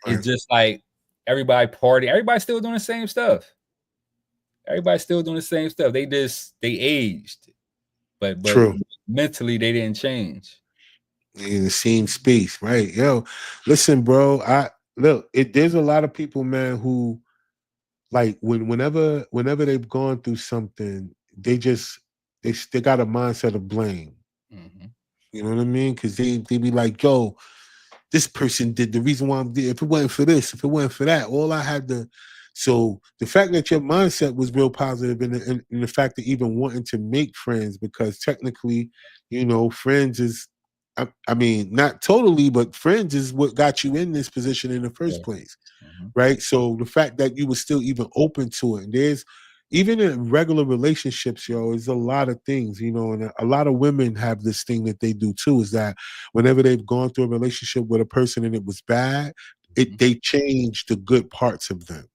Right. it's just like everybody party, everybody's still doing the same stuff. Everybody's still doing the same stuff. They aged, but True. mentally they didn't change. In the same space, right? Yo, listen, bro. There's a lot of people, man, who like whenever they've gone through something, they got a mindset of blame. Mm-hmm. You know what I mean? Because they be like, yo, this person did the reason why I'm there. If it wasn't for this, if it wasn't for that, all I had to. So the fact that your mindset was real positive, and the fact that even wanting to make friends, because technically, friends is, I mean, not totally, but friends is what got you in this position in the first place, Mm-hmm. right? So the fact that you were still even open to it, and there's even in regular relationships, there's a lot of things, and a lot of women have this thing that they do too, is that whenever they've gone through a relationship with a person and it was bad, they change the good parts of them.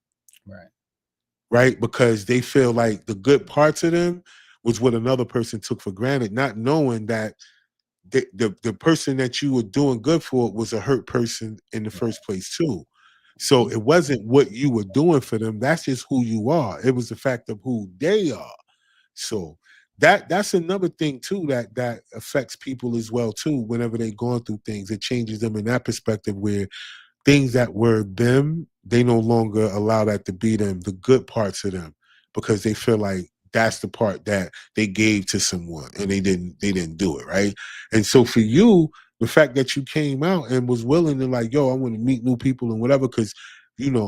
Right? Because they feel like the good parts of them was what another person took for granted, not knowing that the person that you were doing good for was a hurt person in the first place too. So it wasn't what you were doing for them. That's just who you are. It was the fact of who they are. So that's another thing too that affects people as well too. Whenever they're going through things, it changes them in that perspective where things that were them, they no longer allow that to be them, the good parts of them, because they feel like that's the part that they gave to someone and they didn't do it, right? And so for you, the fact that you came out and was willing to like, yo, I want to meet new people and whatever, because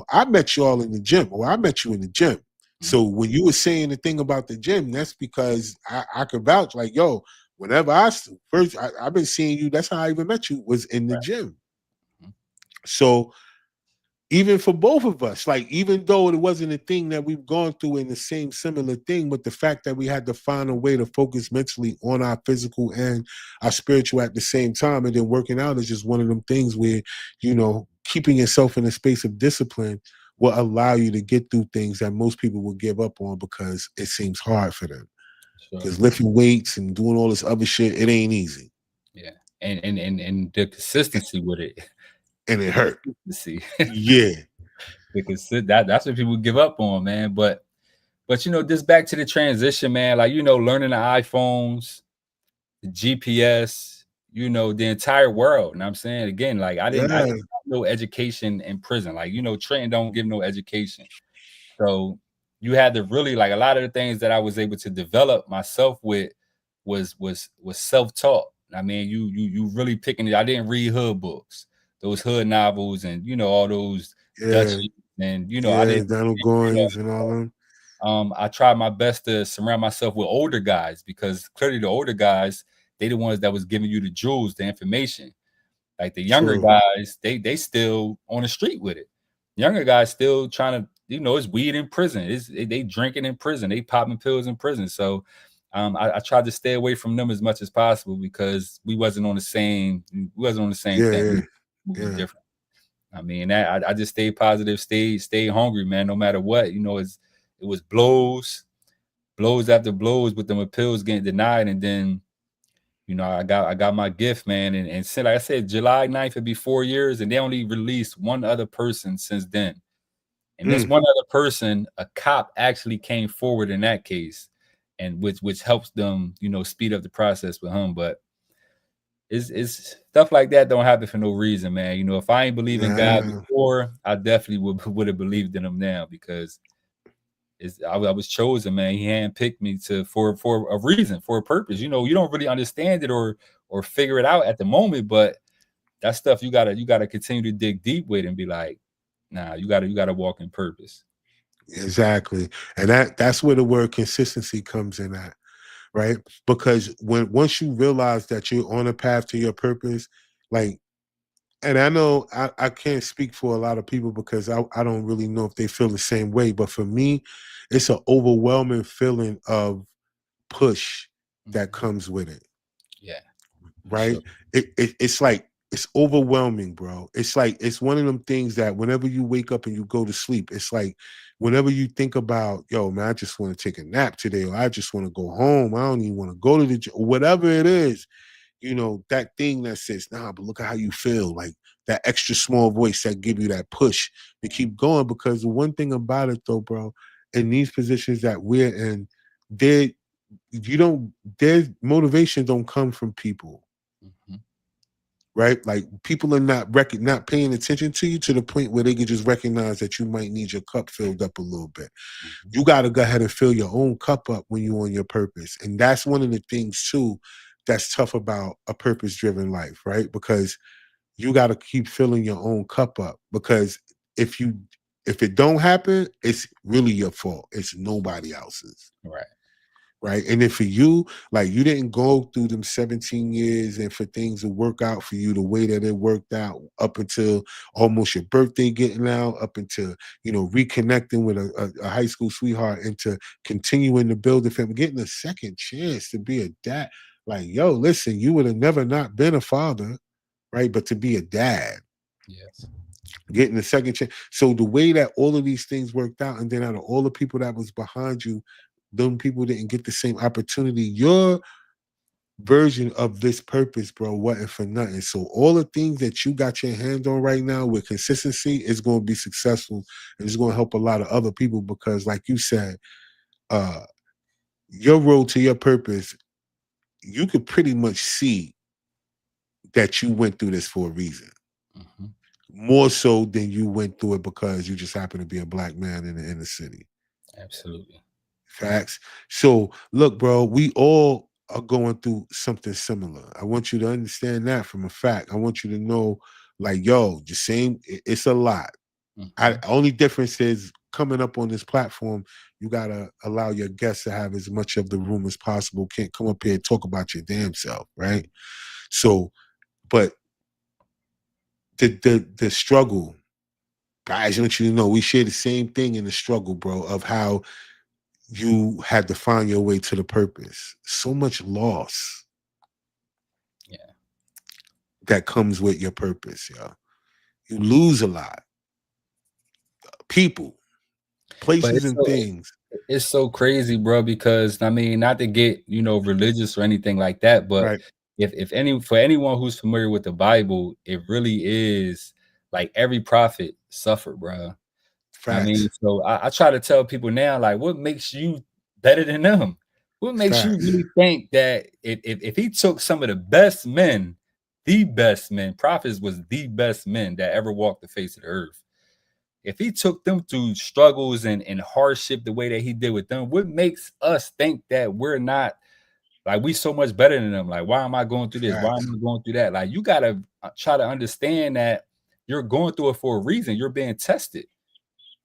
I met you all in the gym, or I met you in the gym. So when you were saying the thing about the gym, that's because I could vouch, like, yo, whenever I've been seeing you, that's how I even met you, was in the gym. So even for both of us, like, even though it wasn't a thing that we've gone through in the same similar thing, but the fact that we had to find a way to focus mentally on our physical and our spiritual at the same time, and then working out is just one of them things where, keeping yourself in a space of discipline will allow you to get through things that most people will give up on because it seems hard for them. Because lifting weights and doing all this other shit, it ain't easy. Yeah. And the consistency with it. And it hurt. See, yeah, because that's what people give up on, man. But just back to the transition, man. Like learning the iPhones, the GPS, the entire world. And I'm saying again, like I didn't have no education in prison. Like Trenton don't give no education, so you had to really, like, a lot of the things that I was able to develop myself with was self-taught. I mean, you really picking it. I didn't read hood books, those hood novels, and all those Dutch, and I didn't Donald Goines and all them. I tried my best to surround myself with older guys, because clearly the older guys, they the ones that was giving you the jewels, the information. Like the younger guys, they still on the street with it. Younger guys still trying to, it's weed in prison. They drinking in prison. They popping pills in prison. So I tried to stay away from them as much as possible, because we wasn't on the same thing. We was different. I mean, I just stayed positive, stay hungry, man, no matter what. It was blows after blows with them appeals getting denied. And then, I got my gift, man. And since, like I said, July 9th, it'd be 4 years, and they only released one other person since then. And this one other person, a cop, actually came forward in that case, and which helps them, speed up the process with him. But it's stuff like that don't happen for no reason, man. If I ain't believe in God before, I definitely would have believed in him now, because I was chosen, man. He handpicked me for a reason, for a purpose. You don't really understand it or figure it out at the moment, but that stuff you gotta continue to dig deep with and be like, nah, you gotta walk in purpose. Exactly. And that's where the word consistency comes in at, right? Because once you realize that you're on a path to your purpose, like, and I know I can't speak for a lot of people because I don't really know if they feel the same way, but for me, it's an overwhelming feeling of push that comes with it. Yeah. Right? Sure. It's like, it's overwhelming, bro. It's like, it's one of them things that whenever you wake up and you go to sleep, it's like, whenever you think about, yo, man, I just want to take a nap today, or I just want to go home, I don't even want to go to the gym, whatever it is, you know, that thing that says, nah, but look at how you feel. Like that extra small voice that give you that push to keep going. Because the one thing about it though, bro, in these positions that we're in, there you don't their motivation don't come from people. Mhm. Right? Like people are not paying attention to you to the point where they can just recognize that you might need your cup filled up a little bit. Mhm. You got to go ahead and fill your own cup up when you're on your purpose. And that's one of the things too that's tough about a purpose driven life, right? Because you got to keep filling your own cup up, because if you if it don't happen, it's really your fault. It's nobody else's. Right. Right. And then for you, like you didn't go through them 17 years and for things to work out for you the way that it worked out up until almost your birthday getting out, up until, you know, reconnecting with a high school sweetheart, and to continuing to build a family, getting a second chance to be a dad. Like, yo, listen, you would have never not been a father, right? But to be a dad, Yes. getting a second chance. So the way that all of these things worked out, and then out of all the people that was behind you, them people didn't get the same opportunity. Your version of this purpose, bro, wasn't for nothing. So all the things that you got your hand on right now with consistency is going to be successful, and it's going to help a lot of other people, because like you said, uh your road to your purpose, you could pretty much see that you went through this for a reason. Mhm. More so than you went through it because you just happen to be a black man in the inner city. Absolutely. Facts. So look, bro, we all are going through something similar. I want you to understand that from a fact. I want you to know, like, yo, the same, it's a lot. Mhm. Only difference is coming up on this platform, you gotta allow your guests to have as much of the room as possible. Can't come up here and talk about your damn self, right? So, but the struggle, guys, I want you to know we share the same thing in the struggle, bro, of how you had to find your way to the purpose. So much loss Yeah. that comes with your purpose, yo. You lose a lot. People, But places, and things. it's so crazy, bro, because I mean, not to get, religious or anything like that, but Right. if any for anyone who's familiar with the Bible, it really is like every prophet suffered, bro. I mean, Facts. so I try to tell people now, like, what makes you better than them? What makes you Facts. really think that if he took some of the best men, prophets was the best men that ever walked the face of the earth. If he took them through struggles and hardship the way that he did with them, what makes us think that we're not like we so much better than them? Like, why am I going through this? Why am Facts. I going through that? Like, you gotta try to understand that you're going through it for a reason. You're being tested.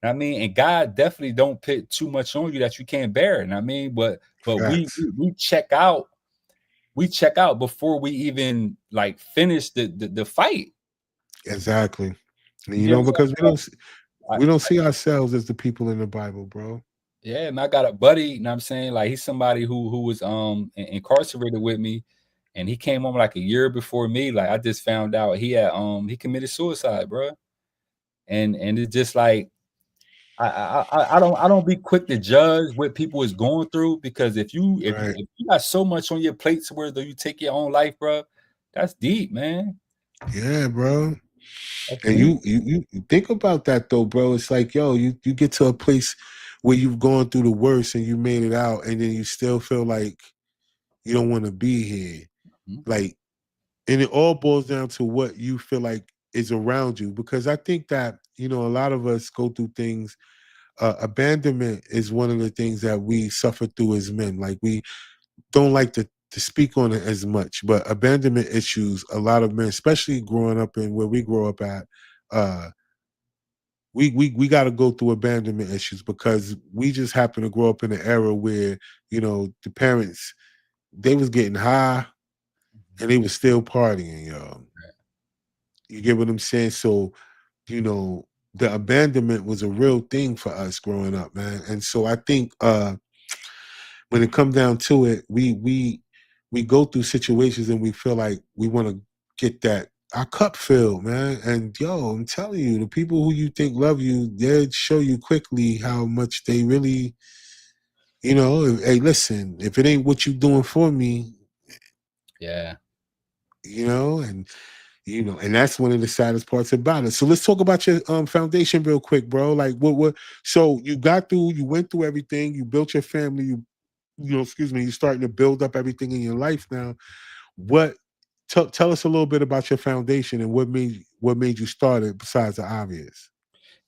I mean, and God definitely don't put too much on you that you can't bear. And I mean, but we, Facts. we we check out, before we even like finish the fight. Exactly. And You you get know, what because I'm saying? we don't see ourselves as the people in the Bible, bro. Yeah, and I got a buddy, you know what I'm saying? Like he's somebody who was incarcerated with me, and he came home like a year before me. Like I just found out he committed suicide, bro. And it's just like I don't be quick to judge what people is going through, because Right. if you got so much on your plate to where you take your own life, bro, that's deep, man. Yeah, bro. That's And deep. you think about that though, bro. It's like, yo, you get to a place where you've gone through the worst and you made it out, and then you still feel like you don't want to be here. Mhm. Like, and it all boils down to what you feel like is around you. Because I think that, you know, a lot of us go through things. Abandonment is one of the things that we suffer through as men. Like, we don't like to speak on it as much, but abandonment issues, a lot of men, especially growing up in where we grow up at, uh, we got to go through abandonment issues, because we just happen to grow up in an era where, you know, the parents, they was getting high and they was still partying, yo. You get what I'm saying? So, you know, the abandonment was a real thing for us growing up, man. And so I think when it comes down to it, we go through situations and we feel like we want to get that our cup filled, man. And yo, I'm telling you, the people who you think love you, they'll show you quickly how much they really, you know, hey, listen, if it ain't what you doing for me, Yeah. and and that's one of the saddest parts about it. So let's talk about your foundation real quick, bro. Like what so you went through everything, you built your family, excuse me, you're starting to build up everything in your life now. What tell us a little bit about your foundation and what made you start it besides the obvious.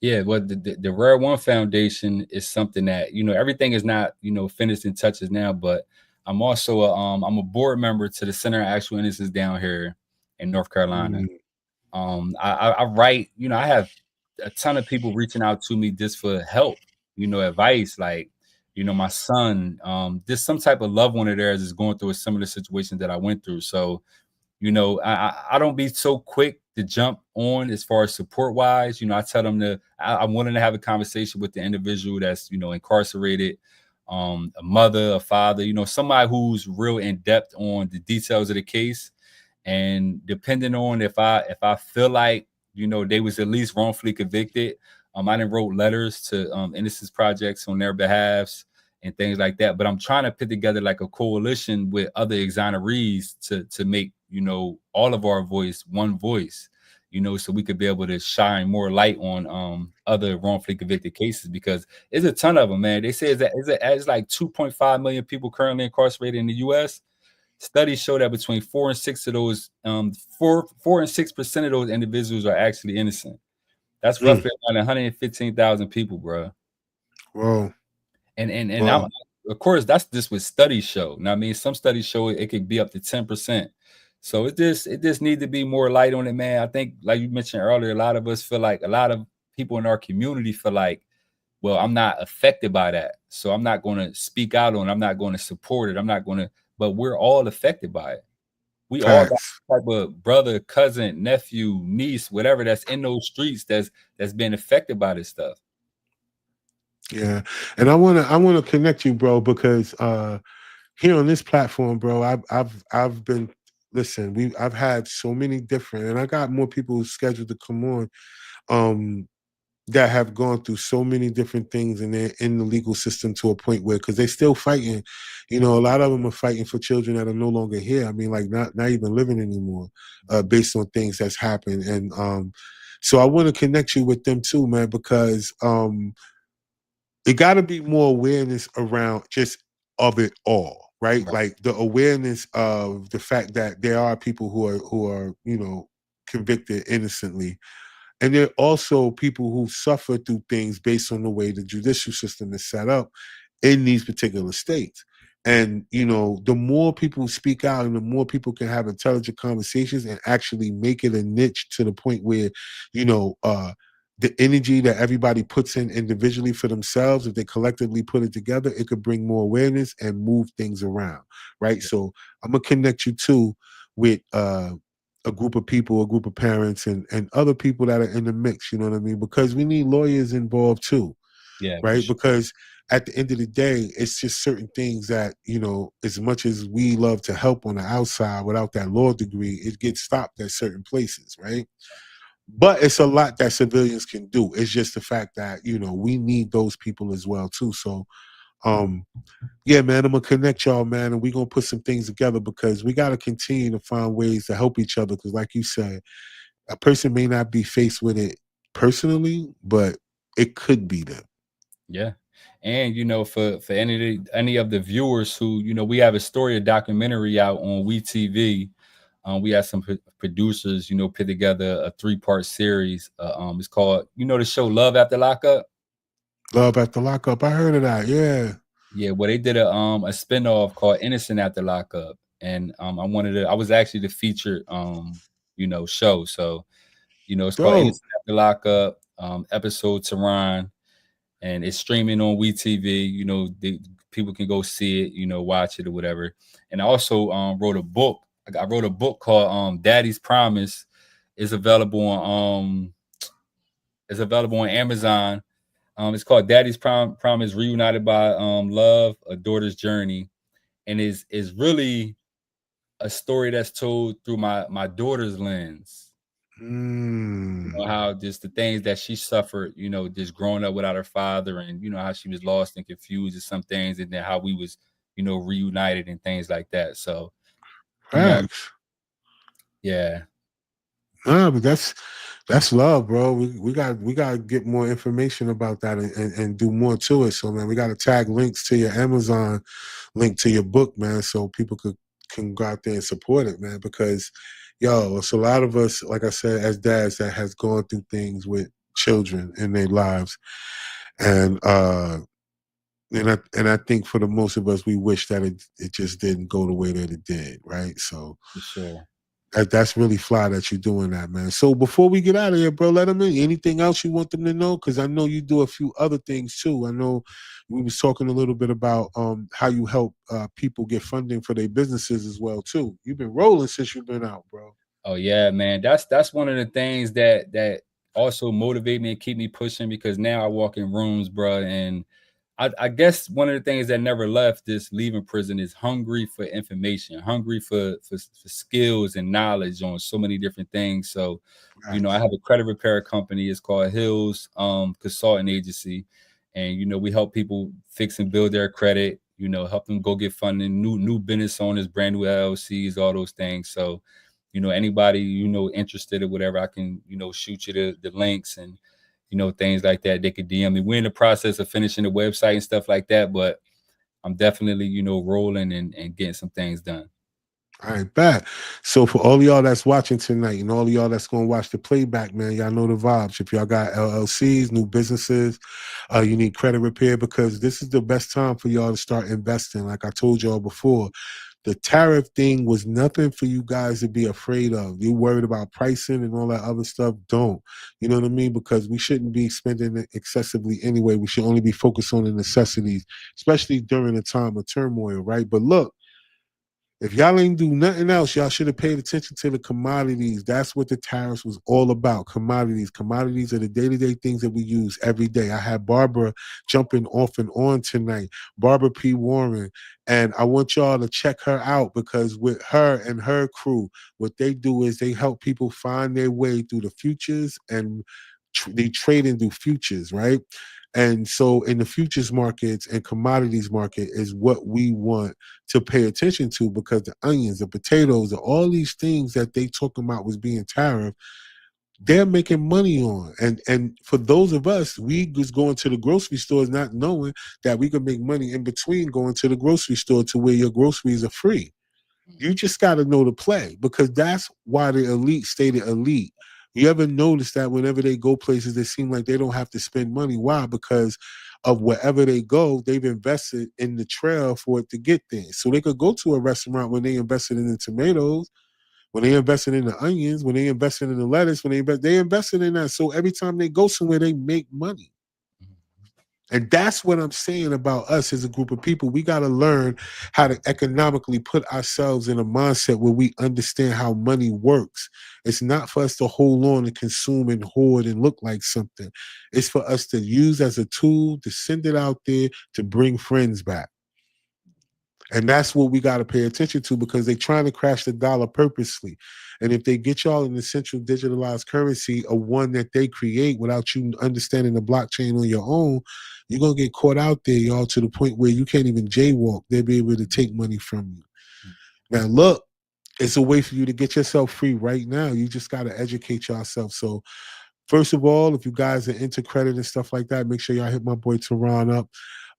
Yeah, well, the Rare One Foundation is something that everything is not finished in touches now, but I'm a board member to the Center of Actual Innocence down here in North Carolina. Mm, I write, I have a ton of people reaching out to me just for help, advice, like my son, just some type of loved one of theirs is going through a similar situation that I went through. So I don't be so quick to jump on as far as support wise. I tell them I'm willing to have a conversation with the individual that's incarcerated, a mother, a father, somebody who's real in depth on the details of the case. And depending on if I feel like they was at least wrongfully convicted, I done wrote letters to innocence projects on their behalves and things like that. But I'm trying to put together like a coalition with other exonerees to make all of our voice one voice, so we could be able to shine more light on other wrongfully convicted cases, because there's a ton of them, man. They say it's like 2.5 million people currently incarcerated in the U.S. Studies show that between 4 and 6 of those, 4 and 6% of those individuals are actually innocent. That's mm, roughly around 115,000 people, bro. well, And well, of course, that's just what studies show. Now, I mean, some studies show it could be up to 10%. So it just need to be more light on it, man. I think, like you mentioned earlier, a lot of us feel like, a lot of people in our community feel like, well, I'm not affected by that, so I'm not going to speak out on it. I'm not going to support it. I'm not going to. But we're all affected by it. We all got facts. type of brother, cousin, nephew, niece, whatever that's in those streets that's been affected by this stuff. Yeah. And I wanna connect you, bro, because here on this platform, bro, I've been listen, I've had so many different, and I got more people scheduled to come on um that have gone through so many different things, and they're in the legal system to a point where, because they're still fighting, a lot of them are fighting for children that are no longer here. I mean, like not even living anymore, based on things that's happened. And so I want to connect you with them too, man, because it got to be more awareness around just of it all, right? Right. Like the awareness of the fact that there are people who are convicted innocently, and there are also people who suffer through things based on the way the judicial system is set up in these particular states. And the more people speak out, and the more people can have intelligent conversations and actually make it a niche to the point where, you know, uh, the energy that everybody puts in individually for themselves, if they collectively put it together, it could bring more awareness and move things around, right? So I'm gonna connect you too with a group of people, a group of parents, and other people that are in the mix. You know what I mean? Because we need lawyers involved too, Yeah, for right? sure. Because at the end of the day, it's just certain things that, as much as we love to help on the outside without that law degree, it gets stopped at certain places, right? But it's a lot that civilians can do. It's just the fact that, we need those people as well too. So um yeah, man, I'm gonna connect y'all, man, and we're gonna put some things together, because we gotta continue to find ways to help each other. Because like you said, a person may not be faced with it personally, but it could be them. Yeah. And for any of the viewers who, we have a story, a documentary out on WeTV. We had some producers, put together a 3-part series. It's called, the show Love After Lockup. Love after lockup. I heard of that. Yeah. Yeah, well, they did a spinoff called Innocent After Lockup, and I was actually the featured show. So it's called Dope. Innocent After Lockup, episode TARON, and it's streaming on WeTV. People can go see it, watch it or whatever. And I also wrote a book. I wrote a book called Daddy's Promise. It's available on Amazon. It's called Daddy's Promise: Reunited by Love, A Daughter's Journey, and is really a story that's told through my daughter's lens. Mm, How just the things that she suffered, just growing up without her father, and how she was lost and confused at some things, and then how we was, reunited and things like that. So, you know, facts. Yeah, Nah, but that's love, bro. We got to get more information about that and do more to it. So man, we got to tag links to your Amazon link to your book, man, so people can go out there and support it, man. Because yo, it's a lot of us, like I said, as dads that has gone through things with children in their lives, and I think for the most of us, we wish that it just didn't go the way that it did, right? So for sure. that's really fly that you're doing that, man. So before we get out of here, bro, let them in. Anything else you want them to know? Because I know you do a few other things too. I know we was talking a little bit about how you help people get funding for their businesses as well too. You've been rolling since you've been out, bro. Oh yeah, man. That's one of the things that also motivate me and keep me pushing, because now I walk in rooms, bro, and I guess one of the things that never left this leaving prison is hungry for information, hungry for skills and knowledge on so many different things. So, I Nice. have a credit repair company. It's called Hills Consulting Agency, and we help people fix and build their credit. Help them go get funding, new business owners, brand new LLCs, all those things. So, anybody interested or whatever, I can shoot you the links and things like that. They could DM me. We're in the process of finishing the website and stuff like that, but I'm definitely, rolling and getting some things done. All right, bet. So for all of y'all that's watching tonight and all of y'all that's going to watch the playback, man, y'all know the vibes. If y'all got LLCs, new businesses, you need credit repair, because this is the best time for y'all to start investing. Like I told y'all before, the tariff thing was nothing for you guys to be afraid of. You worried about pricing and all that other stuff. Don't. You know what I mean? Because we shouldn't be spending it excessively anyway. We should only be focused on the necessities, especially during a time of turmoil, right? But look, if y'all ain't do nothing else, y'all should have paid attention to the commodities. That's what the tariffs was all about. Commodities. Commodities are the day-to-day things that we use every day. I had Barbara jumping off and on tonight, Barbara P. Warren, and I want y'all to check her out, because with her and her crew, what they do is they help people find their way through the futures, and they trade into futures, right? And so in the futures markets and commodities market is what we want to pay attention to, because the onions, the potatoes, all these things that they talking about was being tariffed, they're making money on. And for those of us, we just going to the grocery stores not knowing that we can make money in between going to the grocery store to where your groceries are free. You just got to know the play, because that's why the elite stay the elite. You ever notice that whenever they go places, they seem like they don't have to spend money? Why? Because of wherever they go, they've invested in the trail for it to get there. So they could go to a restaurant when they invested in the tomatoes, when they invested in the onions, when they invested in the lettuce, when they invested in that. So every time they go somewhere, they make money. And that's what I'm saying about us as a group of people. We got to learn how to economically put ourselves in a mindset where we understand how money works. It's not for us to hold on and consume and hoard and look like something. It's for us to use as a tool to send it out there to bring friends back. And that's what we got to pay attention to, because they're trying to crash the dollar purposely. And if they get y'all in the central digitalized currency, a one that they create without you understanding the blockchain on your own, you're going to get caught out there, y'all, to the point where you can't even jaywalk. They'll be able to take money from you. Now, look, it's a way for you to get yourself free right now. You just got to educate yourself. So, first of all, if you guys are into credit and stuff like that, make sure y'all hit my boy Teron up.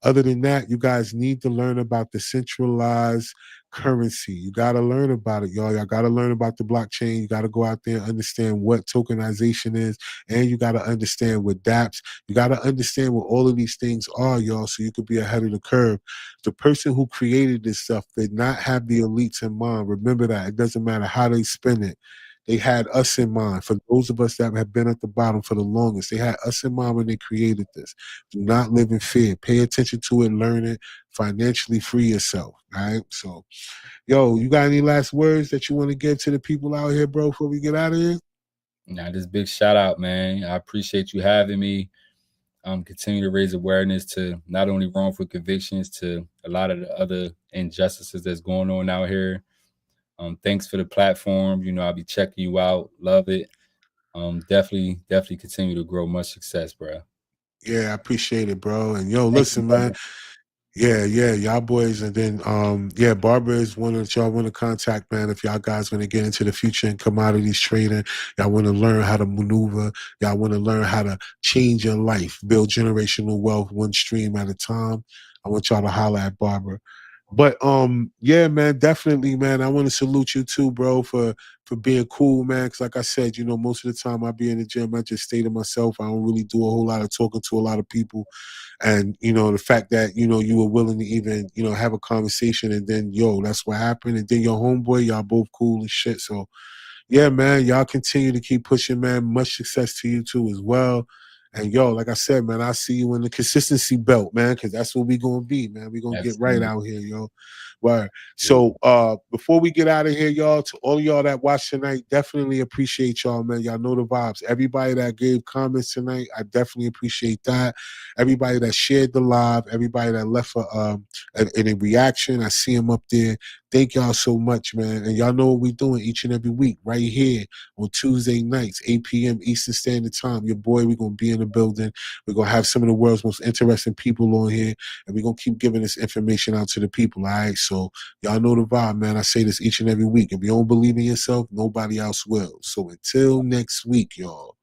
Other than that, you guys need to learn about the centralized currency. You got to learn about it, y'all. Y'all got to learn about the blockchain. You got to go out there and understand what tokenization is, and you got to understand what dApps. You got to understand what all of these things are, y'all, so you could be ahead of the curve. The person who created this stuff did not have the elites in mind. Remember that. It doesn't matter how they spin it. They had us in mind. For those of us that have been at the bottom for the longest, they had us in mind when they created this. Do not live in fear. Pay attention to it, learn it, financially free yourself. All right. So, yo, you got any last words that you want to give to the people out here, bro, before we get out of here? Now, this big shout out, man. I appreciate you having me. Continue to raise awareness to not only wrongful convictions, to a lot of the other injustices that's going on out here. Thanks for the platform. I'll be checking you out. Love it. Definitely continue to grow. Much success, bro. Yeah, I appreciate it, bro. And yo, Thank you, listen, man. brother. Yeah, y'all boys, and then yeah, Barbara is one that y'all want to contact, man. If y'all guys want to get into the future in commodities trading, y'all want to learn how to maneuver, y'all want to learn how to change your life, build generational wealth one stream at a time. I want y'all to holler at Barbara. But yeah, man, definitely, man. I want to salute you too, bro, for being cool, man. Cause like I said, you know, most of the time I be in the gym, I just stay to myself. I don't really do a whole lot of talking to a lot of people. And you know, the fact that you were willing to even have a conversation, and then that's what happened, and then your homeboy, y'all both cool and shit. So yeah, man, y'all continue to keep pushing, man. Much success to you too as well. And like I said, man, I see you in the consistency belt, man, because that's what we gonna be, man. We gonna get right Absolutely. out here, yo. Right. So before we get out of here, y'all, to all y'all that watched tonight, definitely appreciate y'all, man. Y'all know the vibes. Everybody that gave comments tonight, I definitely appreciate that. Everybody that shared the live, everybody that left a reaction, I see them up there. Thank y'all so much, man. And y'all know what we're doing each and every week right here on Tuesday nights, 8 p.m. Eastern Standard Time. Your boy, we're going to be in the building. We're going to have some of the world's most interesting people on here, and we're going to keep giving this information out to the people, all right? So y'all know the vibe, man. I say this each and every week. If you don't believe in yourself, nobody else will. So until next week, y'all.